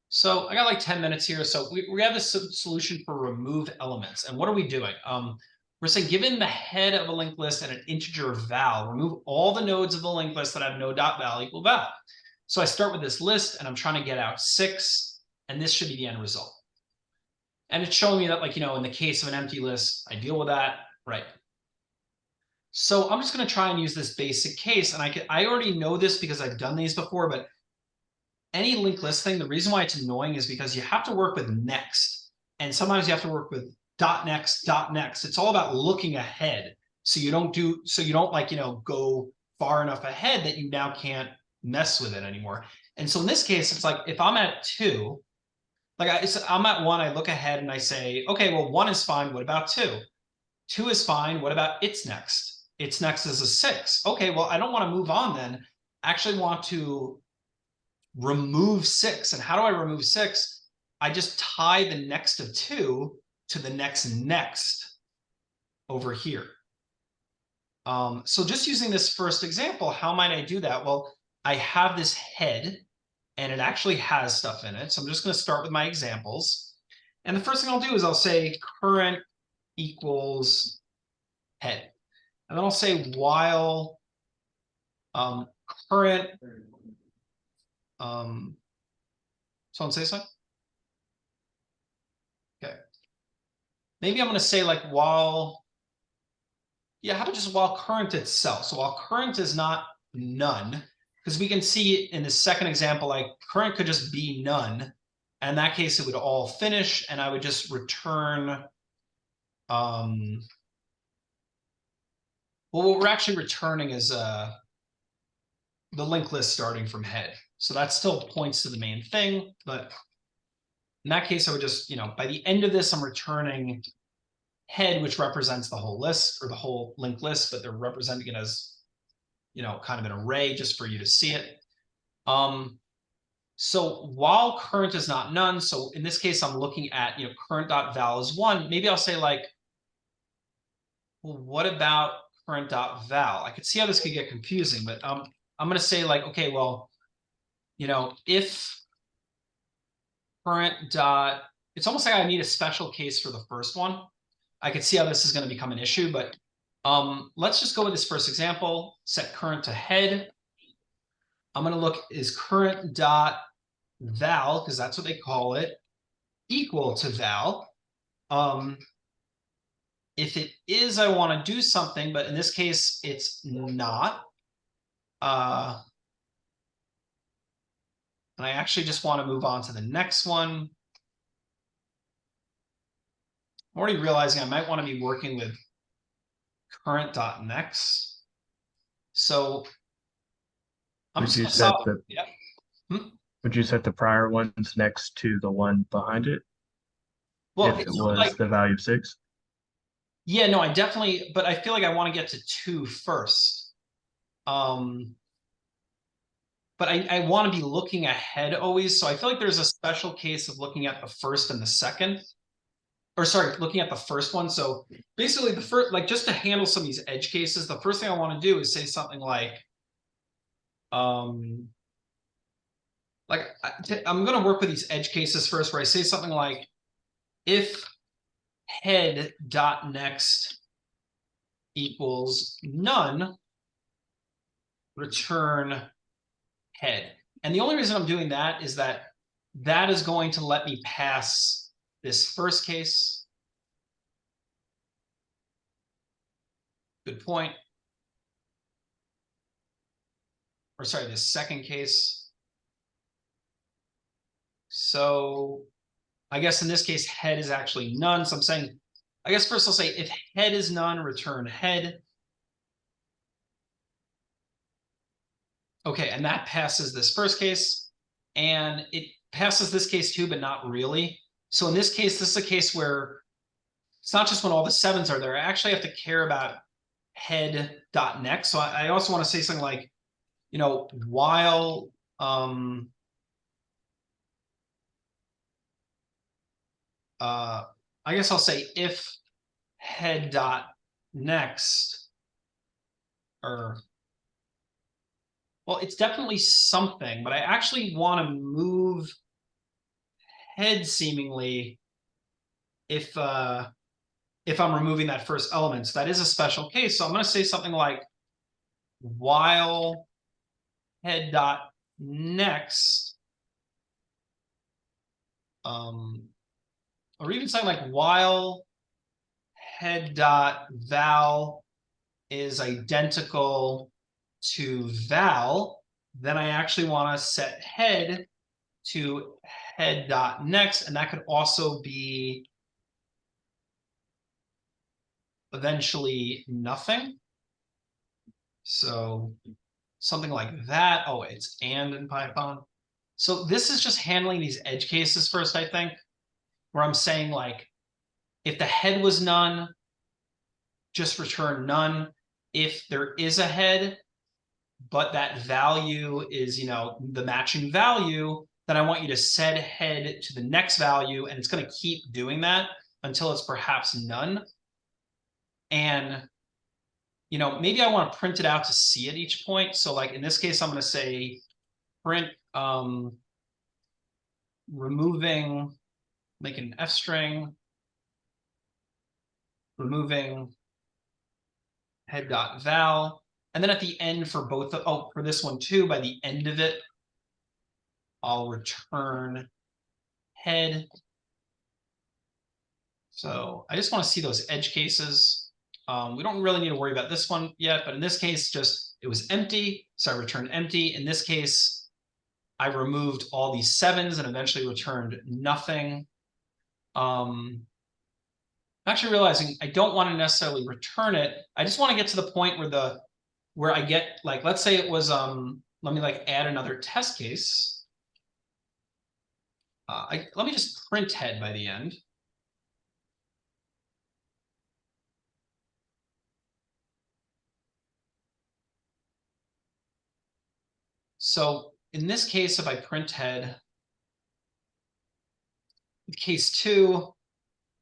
So I got like 10 minutes here. So we have this solution for remove elements. And what are we doing? We're saying given the head of a linked list and an integer val, remove all the nodes of the linked list that have no.val equal val. So I start with this list and I'm trying to get out 6, and this should be the end result. And it's showing me that, like, in the case of an empty list, I deal with that, right? So I'm just going to try and use this basic case. And I already know this because I've done these before, but any linked list thing, the reason why it's annoying is because you have to work with next. And sometimes you have to work with dot next, dot next. It's all about looking ahead. So you don't like, go far enough ahead that you now can't mess with it anymore. And so in this case, it's like if I'm at 2, like I'm at 1, I look ahead and I say, okay, well, 1 is fine. What about 2? 2 is fine. What about its next? Its next is a 6. Okay, well, I don't want to move on then. I actually want to remove 6. And how do I remove 6? I just tie the next of 2 to the next over here. So just using this first example, how might I do that? Well, I have this head and it actually has stuff in it. So I'm just going to start with my examples. And the first thing I'll do is I'll say current equals head. And then I'll say while current, someone say something? Okay. Maybe I'm going to say like while, yeah, how about just while current itself? So while current is not none, because we can see in the second example, like current could just be none. And in that case, it would all finish and I would just return, well, what we're actually returning is the linked list starting from head. So that still points to the main thing, but in that case, I would just, by the end of this, I'm returning head, which represents the whole list or the whole linked list, but they're representing it as, kind of an array just for you to see it. So while current is not none, so in this case, I'm looking at, current.val is 1. Maybe I'll say like, well, what about current.val? I could see how this could get confusing, but I'm going to say like, okay, well, if current dot, it's almost like I need a special case for the first one. I could see how this is going to become an issue, but let's just go with this first example, set current to head. I'm going to look, is current dot val, because that's what they call it, equal to val. If it is, I want to do something, but in this case, it's not. And I actually just want to move on to the next one. I'm already realizing I might want to be working with current.next. So I'm just going to stop. Yeah. Would you set the prior ones next to the one behind it? Well, if it was the value of 6? Yeah, no, I definitely, but I feel like I want to get to 2 first. But I want to be looking ahead always. So I feel like there's a special case of looking at the first and the second. Or sorry, looking at the first one. So basically the first, like just to handle some of these edge cases, the first thing I want to do is say something like, I'm going to work with these edge cases first where I say something like, if head dot next equals none, return head. And the only reason I'm doing that is that that is going to let me pass this first case. Good point. Or sorry, this second case. So I guess in this case, head is actually none. So I'm saying, I guess first I'll say if head is none, return head. Okay, and that passes this first case. And it passes this case too, but not really. So in this case, this is a case where it's not just when all the 7s are there. I actually have to care about head.next. So I also want to say something like, while I guess I'll say if head.next, or well, it's definitely something, but I actually want to move head seemingly if I'm removing that first element. So that is a special case. So I'm going to say something like while head dot next, or even something like while head dot val is identical to val, then I actually want to set head to head dot next, and that could also be eventually nothing. So something like that. Oh, it's and in Python. So this is just handling these edge cases first, I think, where I'm saying like, if the head was none, just return none. If there is a head, but that value is, you know, the matching value, then I want you to set head to the next value, and it's going to keep doing that until it's perhaps none. And, you know, maybe I want to print it out to see at each point. So like in this case, I'm going to say print removing, make an F string, removing head dot val. And then at the end for both, oh, for this one too, by the end of it, I'll return head. So I just want to see those edge cases. We don't really need to worry about this one yet, but in this case, just it was empty, so I returned empty. In this case, I removed all these sevens and eventually returned nothing. Actually realizing I don't want to necessarily return it. I just want to get to the point where I get, like, let's say it was let me like add another test case. Let me just print head by the end. So in this case, if I print head, case 2,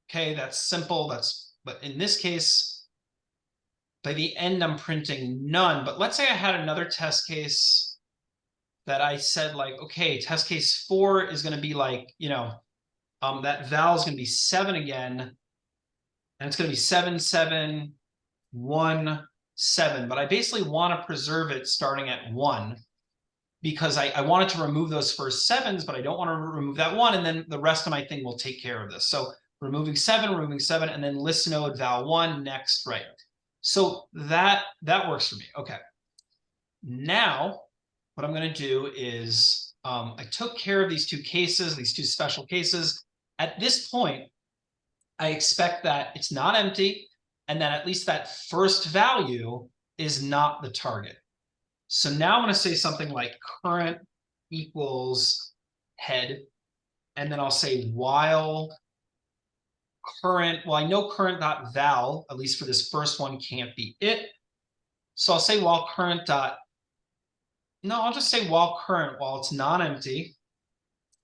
okay, that's simple. But in this case, by the end, I'm printing none. But let's say I had another test case that I said like, okay, test case 4 is going to be like, you know, that val is going to be 7 again, and it's going to be 7, 7, 1, 7. But I basically want to preserve it starting at 1. Because I wanted to remove those first 7s, but I don't want to remove that 1, and then the rest of my thing will take care of this. So removing 7, and then list node val 1 next, right? So that works for me. Okay. Now, what I'm going to do is I took care of these two cases, these two special cases. At this point, I expect that it's not empty, and that at least that first value is not the target. So now I'm going to say something like current equals head, and then I'll say while current, well, I know current dot val, at least for this first one, can't be it. So I'll say while current dot, no, I'll just say while current, while it's not empty.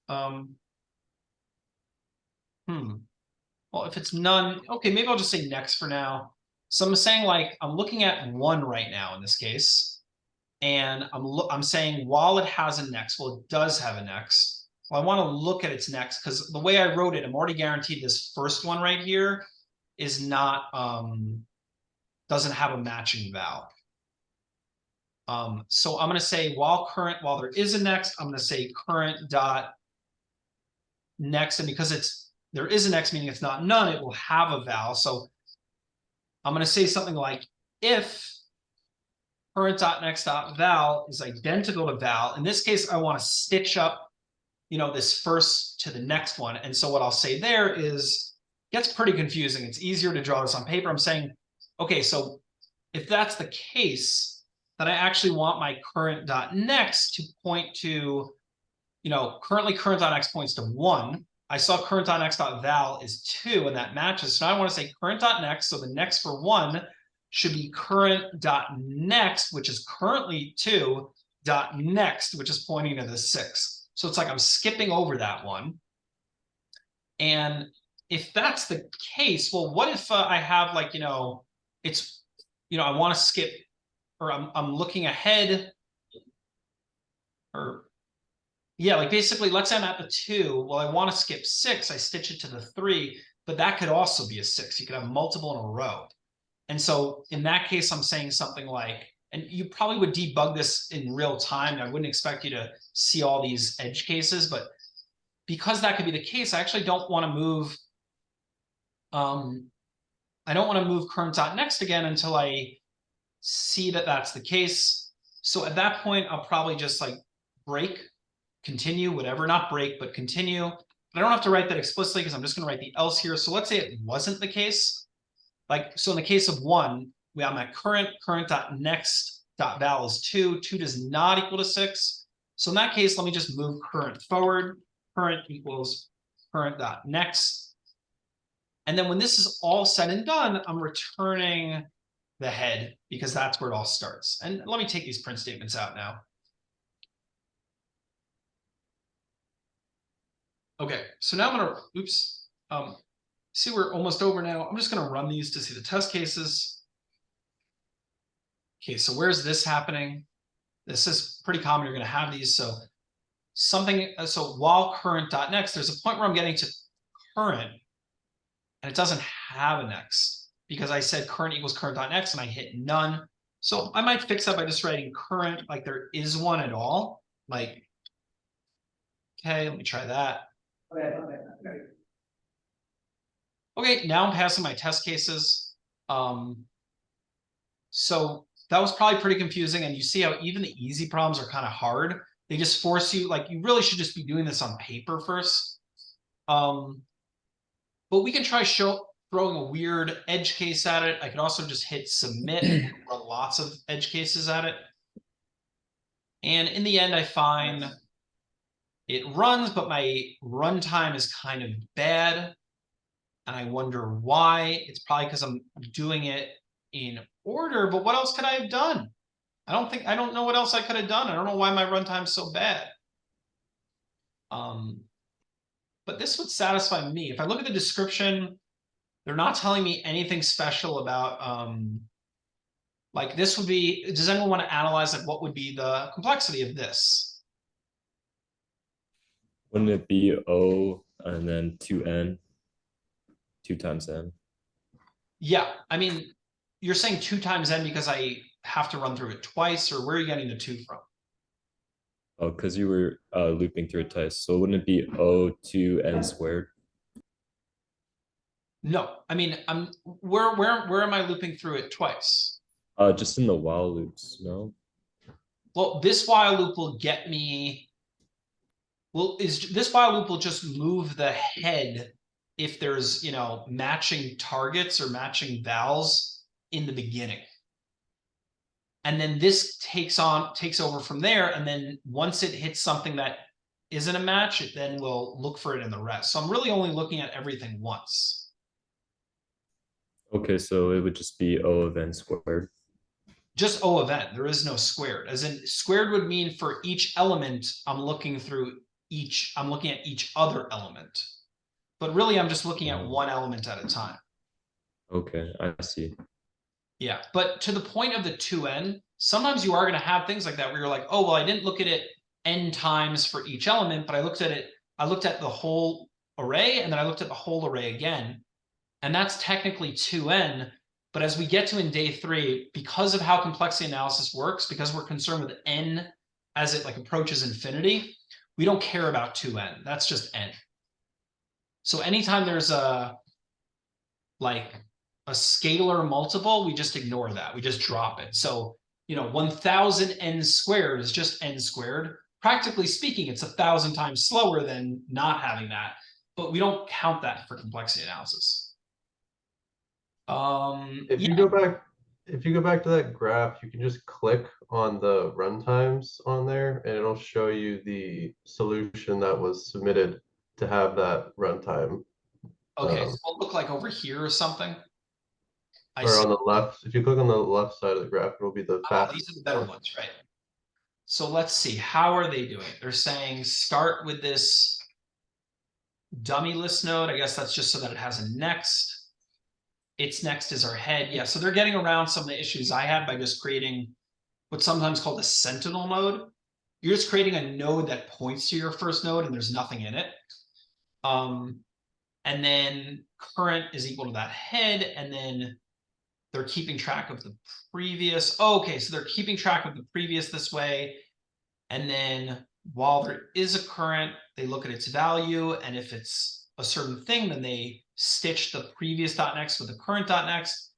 Well, if it's none, okay, maybe I'll just say next for now. So I'm saying like, I'm looking at 1 right now in this case. And I'm saying while it has a next, well, it does have a next. Well, I want to look at its next because the way I wrote it, I'm already guaranteed this first one right here is not, doesn't have a matching val. So I'm going to say while there is a next, I'm going to say current dot next. And because there is a next, meaning it's not none, it will have a val. So I'm going to say something like if current.next.val is identical to val. In this case, I want to stitch up, you know, this first to the next one. And so what I'll say there is, gets pretty confusing. It's easier to draw this on paper. I'm saying, okay, so if that's the case, then I actually want my current.next to point to, you know, currently current.next points to 1. I saw current.next.val is 2, and that matches. So now I want to say current.next, so the next for 1 should be current.next, which is currently 2, dot next, which is pointing to the 6. So it's like I'm skipping over that one. And if that's the case, well, what if I have like, you know, it's, you know, I want to skip, or I'm looking ahead, or Yeah, like basically, let's say I'm at the 2. Well, I want to skip 6. I stitch it to the 3, but that could also be a 6. You could have multiple in a row. And so in that case, I'm saying something like, and you probably would debug this in real time. I wouldn't expect you to see all these edge cases, but because that could be the case, I actually don't want to move. I don't want to move current.next again until I see that that's the case. So at that point, I'll probably just like break, continue, whatever, not break, but continue. But I don't have to write that explicitly because I'm just going to write the else here. So let's say it wasn't the case. Like, so in the case of 1, I'm at current.next.val is 2. 2 does not equal to 6. So in that case, let me just move current forward. Current equals current.next. And then when this is all said and done, I'm returning the head because that's where it all starts. And let me take these print statements out now. Okay, so now I'm gonna, oops. See, we're almost over now. I'm just gonna run these to see the test cases. Okay, so where's this happening? This is pretty common. You're gonna have these. So something, so while current.next, there's a point where I'm getting to current and it doesn't have a next because I said current equals current.next and I hit none. So I might fix that by just writing current like there is one at all. Like, okay, let me try that. Okay, now I'm passing my test cases. So that was probably pretty confusing. And you see how even the easy problems are kind of hard. They just force you, like, you really should just be doing this on paper first. But we can try throwing a weird edge case at it. I could also just hit submit and run lots of edge cases at it. And in the end, I find it runs, but my runtime is kind of bad. And I wonder why. It's probably because I'm doing it in order, but what else could I have done? I don't know what else I could have done. I don't know why my runtime's so bad. But this would satisfy me. If I look at the description, they're not telling me anything special about, like this would be, does anyone want to analyze like what would be the complexity of this? Wouldn't it be O and then 2n, 2 times n? Yeah, I mean, you're saying 2 times n because I have to run through it twice, or where are you getting the 2 from? Oh, because you were looping through it twice. So wouldn't it be O 2n squared? No, I mean, where am I looping through it twice? Just in the while loops, no? Well, this while loop will get me. Well, this while loop will just move the head if there's, matching targets or matching vowels in the beginning. And then this takes over from there. And then once it hits something that isn't a match, it then will look for it in the rest. So I'm really only looking at everything once. Okay, so it would just be O of n squared. Just O of n. There is no squared. As in squared would mean for each element, I'm looking at each other element. But really, I'm just looking at one element at a time. Okay, I see. Yeah, but to the point of the 2n, sometimes you are going to have things like that where you're like, oh, well, I didn't look at it n times for each element, but I looked at the whole array, and then I looked at the whole array again. And that's technically 2n. But as we get to in day 3, because of how complexity analysis works, because we're concerned with n as it like approaches infinity, we don't care about 2n. That's just n. So anytime there's a scalar multiple, we just ignore that. We just drop it. So, 1000 n squared is just n squared. Practically speaking, it's 1,000 times slower than not having that, but we don't count that for complexity analysis. If you go back to that graph, you can just click on the runtimes on there and it'll show you the solution that was submitted to have that runtime. Okay, so it'll look like over here or something. Or on the left, if you click on the left side of the graph, it'll be the fastest. These are the better ones, right? So let's see, how are they doing? They're saying start with this dummy list node. I guess that's just so that it has a next. Its next is our head. Yeah, so they're getting around some of the issues I had by just creating what's sometimes called a sentinel node. You're just creating a node that points to your first node and there's nothing in it. And then current is equal to that head, and then they're keeping track of the previous. Oh, okay, so they're keeping track of the previous this way. And then while there is a current, they look at its value. And if it's a certain thing, then they stitch the previous dot next with the current dot next.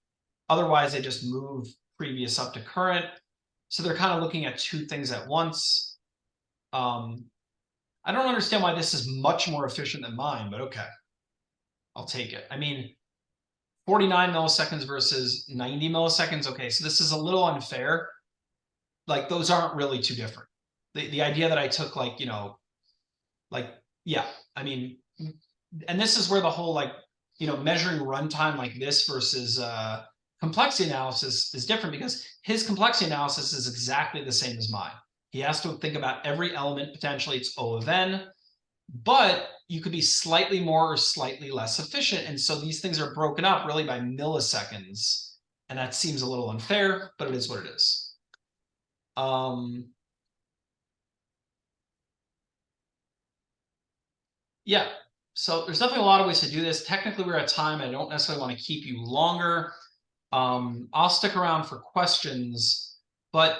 Otherwise, they just move previous up to current. So they're kind of looking at two things at once. I don't understand why this is much more efficient than mine, but okay. I'll take it. I mean, 49 milliseconds versus 90 milliseconds. Okay, so this is a little unfair. Like, those aren't really too different. The idea that I took, like, you know, like, yeah, I mean, and this is where the whole, like, you know, measuring runtime like this versus complexity analysis is different, because his complexity analysis is exactly the same as mine. He has to think about every element, potentially it's O of n, but you could be slightly more or slightly less efficient. And so these things are broken up really by milliseconds. And that seems a little unfair, but it is what it is. Yeah, so there's definitely a lot of ways to do this. Technically, we're at time. I don't necessarily want to keep you longer. I'll stick around for questions, but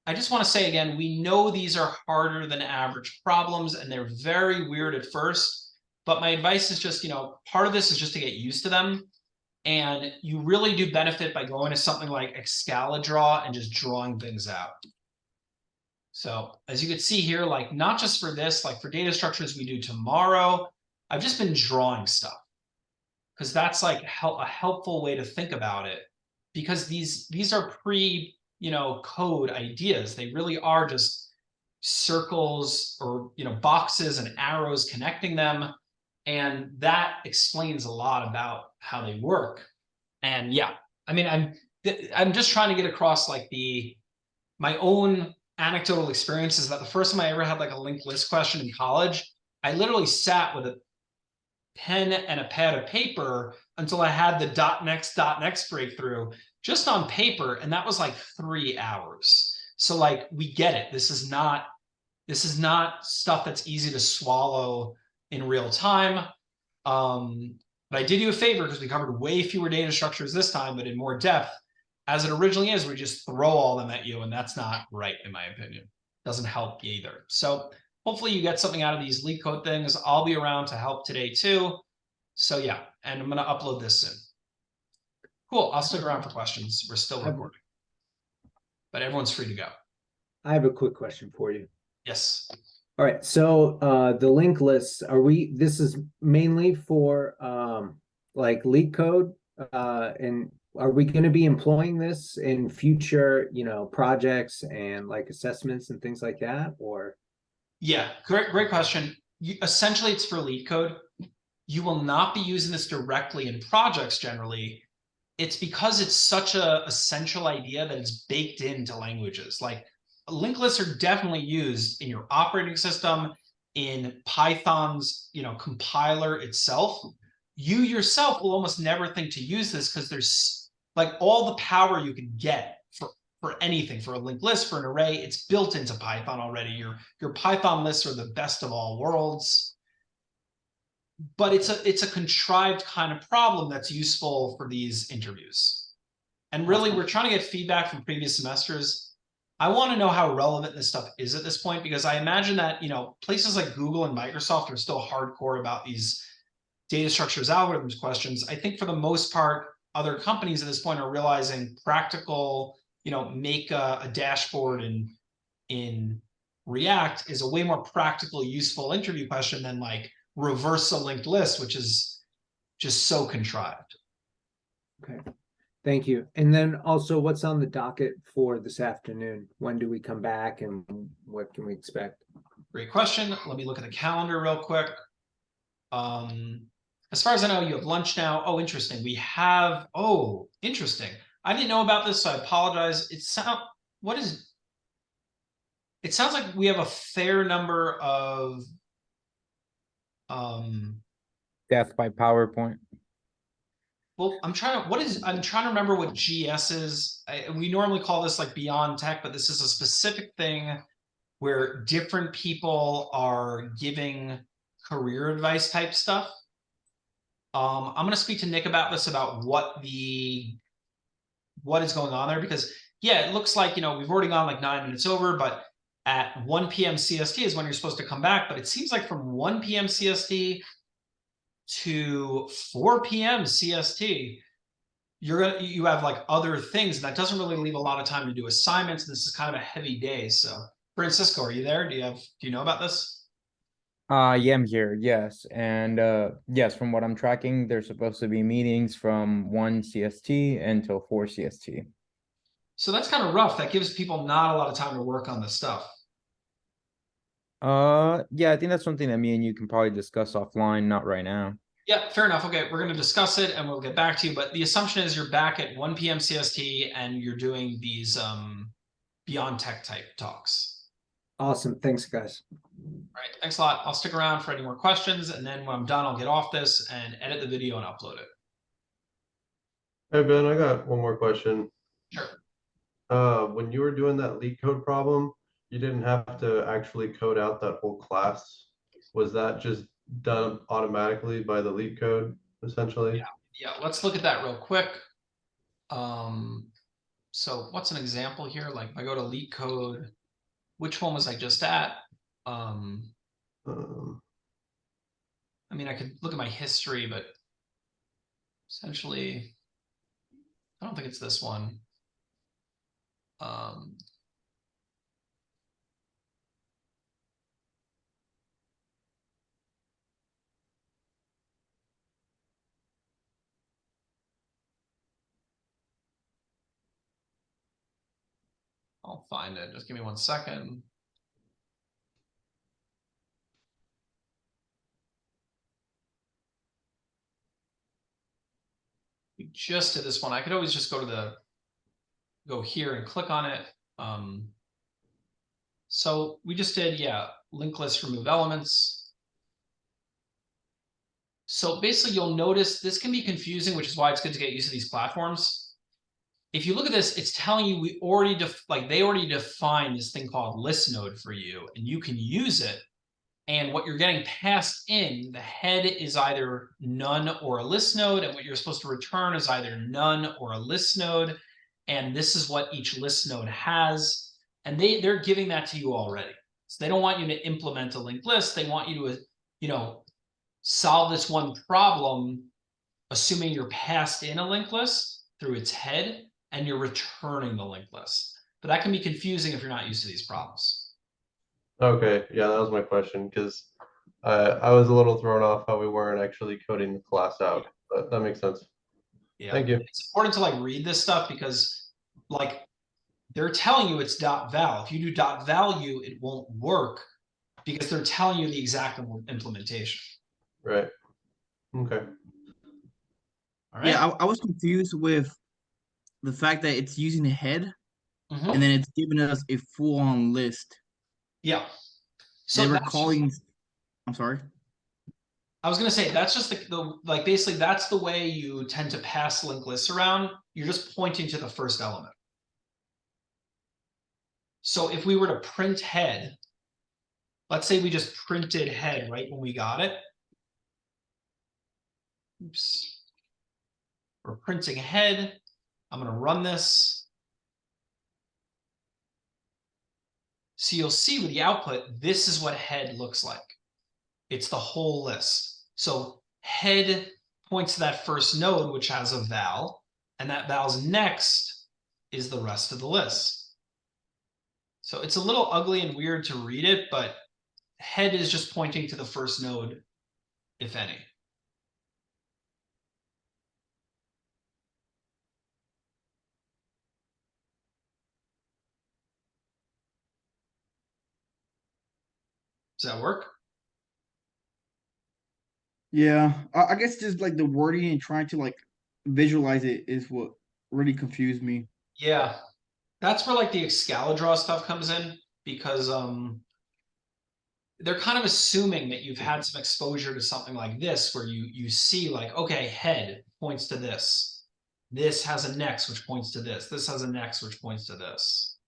I just want to say again, we know these are harder than average problems and they're very weird at first, but my advice is just, you know, part of this is just to get used to them. And you really do benefit by going to something like Excalidraw and just drawing things out. So as you can see here, like, not just for this, like for data structures we do tomorrow, I've just been drawing stuff because that's like a helpful way to think about it, because these are you know, code ideas. They really are just circles or, you know, boxes and arrows connecting them. And that explains a lot about how they work. And yeah, I mean, I'm just trying to get across like my own anecdotal experiences that the first time I ever had like a linked list question in college, I literally sat with a pen and a pad of paper until I had the dot next breakthrough just on paper. And that was like 3 hours. So like, we get it. This is not stuff that's easy to swallow in real time. But I did you a favor because we covered way fewer data structures this time, but in more depth. As it originally is, we just throw all of them at you, and that's not right, in my opinion. Doesn't help either. So hopefully you get something out of these leak code things. I'll be around to help today too. So yeah, and I'm going to upload this soon. Cool. I'll stick around for questions. We're still recording, but everyone's free to go. I have a quick question for you. Yes. All right. So the link lists, this is mainly for like leak code, and are we going to be employing this in future, you know, projects and like assessments and things like that, or? Yeah, great question. Essentially, it's for leak code. You will not be using this directly in projects generally. It's because it's such a essential idea that it's baked into languages. Like, linked lists are definitely used in your operating system, in Python's, you know, compiler itself. You yourself will almost never think to use this because there's like all the power you can get for anything, for a linked list, for an array, it's built into Python already. Your Python lists are the best of all worlds. But it's a contrived kind of problem that's useful for these interviews. And really, we're trying to get feedback from previous semesters. I want to know how relevant this stuff is at this point, because I imagine that, you know, places like Google and Microsoft are still hardcore about these data structures, algorithms questions. I think for the most part, other companies at this point are realizing practical, you know, make a dashboard in React is a way more practical, useful interview question than like reverse a linked list, which is just so contrived. Okay, thank you. And then also, what's on the docket for this afternoon? When do we come back and what can we expect? Great question. Let me look at the calendar real quick. As far as I know, you have lunch now. Oh, interesting. We have, oh, interesting. I didn't know about this, so I apologize. It sounds like we have a fair number of Death by PowerPoint. well, I'm trying to remember what GS is. We normally call this like beyond tech, but this is a specific thing where different people are giving career advice type stuff. I'm going to speak to Nick about this, about what is going on there, because yeah, it looks like, we've already gone like 9 minutes over, but at 1 p.m. CST is when you're supposed to come back. But it seems like from 1 p.m. CST to 4 p.m. CST, you have like other things, and that doesn't really leave a lot of time to do assignments. This is kind of a heavy day. So Francisco, are you there? Do you know about this? Yeah, I'm here, yes. And yes, from what I'm tracking, there's supposed to be meetings from 1 CST until 4 CST. So that's kind of rough. That gives people not a lot of time to work on this stuff. Yeah, I think that's something that me and you can probably discuss offline, not right now. Yeah, fair enough. Okay, we're going to discuss it and we'll get back to you. But the assumption is you're back at 1 p.m. CST and you're doing these Beyond Tech type talks. Awesome. Thanks, guys. All right, thanks a lot. I'll stick around for any more questions, and then when I'm done, I'll get off this and edit the video and upload it. Hey Ben, I got one more question. Sure. When you were doing that leak code problem, you didn't have to actually code out that whole class. Was that just done automatically by the leak code, essentially? Yeah, let's look at that real quick. So what's an example here? Like if I go to leak code, which one was I just at? I mean, I could look at my history, but essentially, I don't think it's this one. I'll find it. Just give me 1 second. We just did this one. I could always just go here and click on it. So we just did, yeah, linked list, remove elements. So basically you'll notice this can be confusing, which is why it's good to get used to these platforms. If you look at this, it's telling you they already defined this thing called list node for you, and you can use it. And what you're getting passed in, the head is either none or a list node, and what you're supposed to return is either none or a list node. And this is what each list node has. And they're giving that to you already. So they don't want you to implement a linked list. They want you to, solve this one problem, assuming you're passed in a linked list through its head and you're returning the linked list. But that can be confusing if you're not used to these problems. Okay, yeah, that was my question, because I was a little thrown off how we weren't actually coding the class out, but that makes sense. Yeah, thank you. It's important to read this stuff, because they're telling you it's .val. If you do .value, it won't work because they're telling you the exact implementation. Right. Okay. All right. Yeah, I was confused with the fact that it's using the head and then it's giving us a full-on list. Yeah. So they were calling. I'm sorry. I was going to say that's just basically that's the way you tend to pass linked lists around. You're just pointing to the first element. So if we were to print head, let's say we just printed head right when we got it. Oops. We're printing head. I'm going to run this. So you'll see with the output, this is what head looks like. It's the whole list. So head points to that first node, which has a val, and that val's next is the rest of the list. So it's a little ugly and weird to read it, but head is just pointing to the first node, if any. Does that work? Yeah, I guess just the wording and trying to visualize it is what really confused me. Yeah, that's where the Excalidraw stuff comes in, because they're kind of assuming that you've had some exposure to something like this, where you see okay, head points to this. This has a next, which points to this. This has a next, which points to this.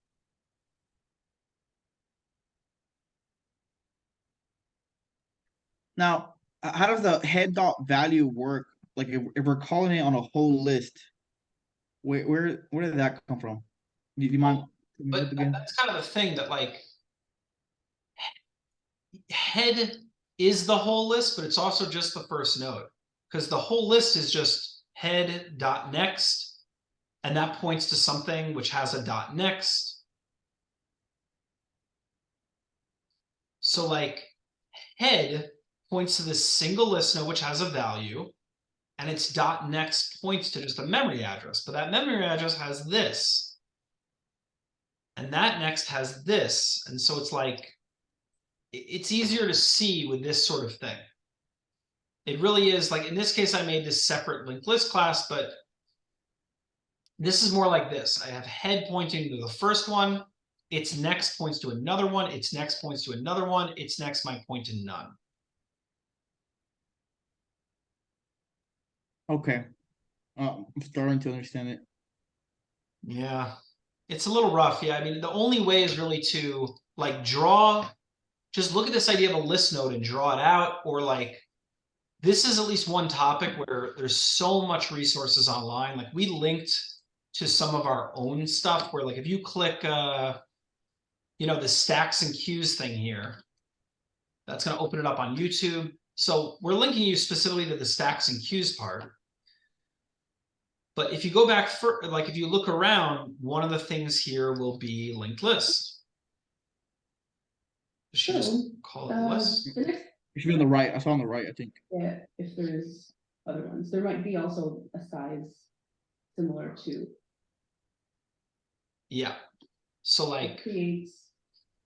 Now, how does the head dot value work? Like if we're calling it on a whole list, where did that come from? Do you mind? But that's kind of the thing that like head is the whole list, but it's also just the first node because the whole list is just head dot next, and that points to something which has a dot next. So like head points to this single list node which has a value, and its dot next points to just a memory address, but that memory address has this, and that next has this, and so it's like it's easier to see with this sort of thing. It really is. Like in this case, I made this separate linked list class, but this is more like this. I have head pointing to the first one, its next points to another one, its next points to another one, its next might point to none. Okay. I'm starting to understand it. Yeah, it's a little rough. Yeah, I mean, the only way is really to like just look at this idea of a list node and draw it out, or like, this is at least one topic where there's so much resources online. Like we linked to some of our own stuff where like, if you click, you know, the stacks and queues thing here, that's going to open it up on YouTube. So we're linking you specifically to the stacks and queues part. But if you go back for like, if you look around, one of the things here will be linked list. Does she just call it a list? It should be on the right. I saw on the right, I think. Yeah, if there's other ones, there might be also a size similar to. Yeah. So like it creates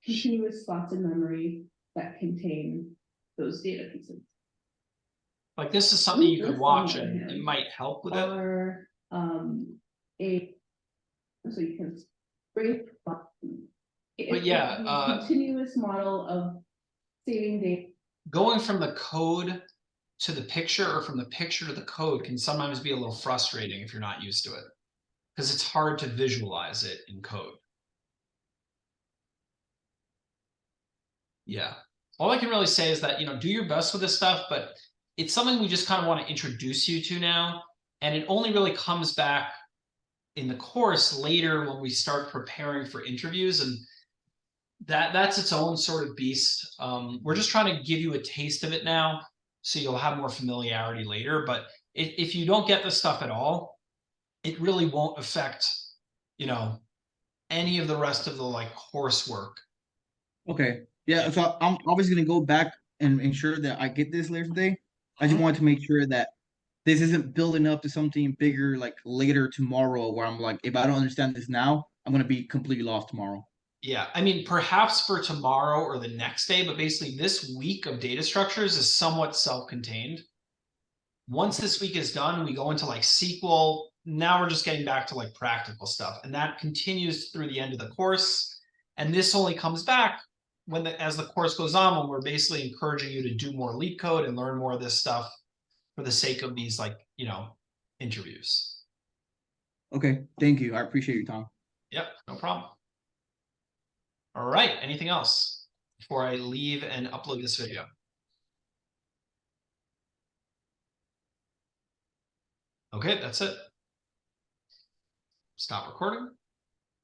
continuous slots in memory that contain those data pieces. Like this is something you could watch and it might help with it. Or so you can break. But yeah, continuous model of saving data. Going from the code to the picture or from the picture to the code can sometimes be a little frustrating if you're not used to it, because it's hard to visualize it in code. Yeah. All I can really say is that, you know, do your best with this stuff, but it's something we just kind of want to introduce you to now. And it only really comes back in the course later when we start preparing for interviews, and that's its own sort of beast. We're just trying to give you a taste of it now, so you'll have more familiarity later. But if you don't get this stuff at all, it really won't affect, you know, any of the rest of the like coursework. Okay. Yeah. So I'm obviously gonna go back and ensure that I get this later today. I just wanted to make sure that this isn't building up to something bigger like later tomorrow, where I'm like, if I don't understand this now, I'm gonna be completely lost tomorrow. Yeah, I mean, perhaps for tomorrow or the next day, but basically this week of data structures is somewhat self-contained. Once this week is done, we go into like SQL. Now we're just getting back to like practical stuff, and that continues through the end of the course. And this only comes back when as the course goes on, when we're basically encouraging you to do more leak code and learn more of this stuff for the sake of these, like, you know, interviews. Okay, thank you. I appreciate your time. Yep, no problem. All right, anything else before I leave and upload this video? Okay, that's it. Stop recording.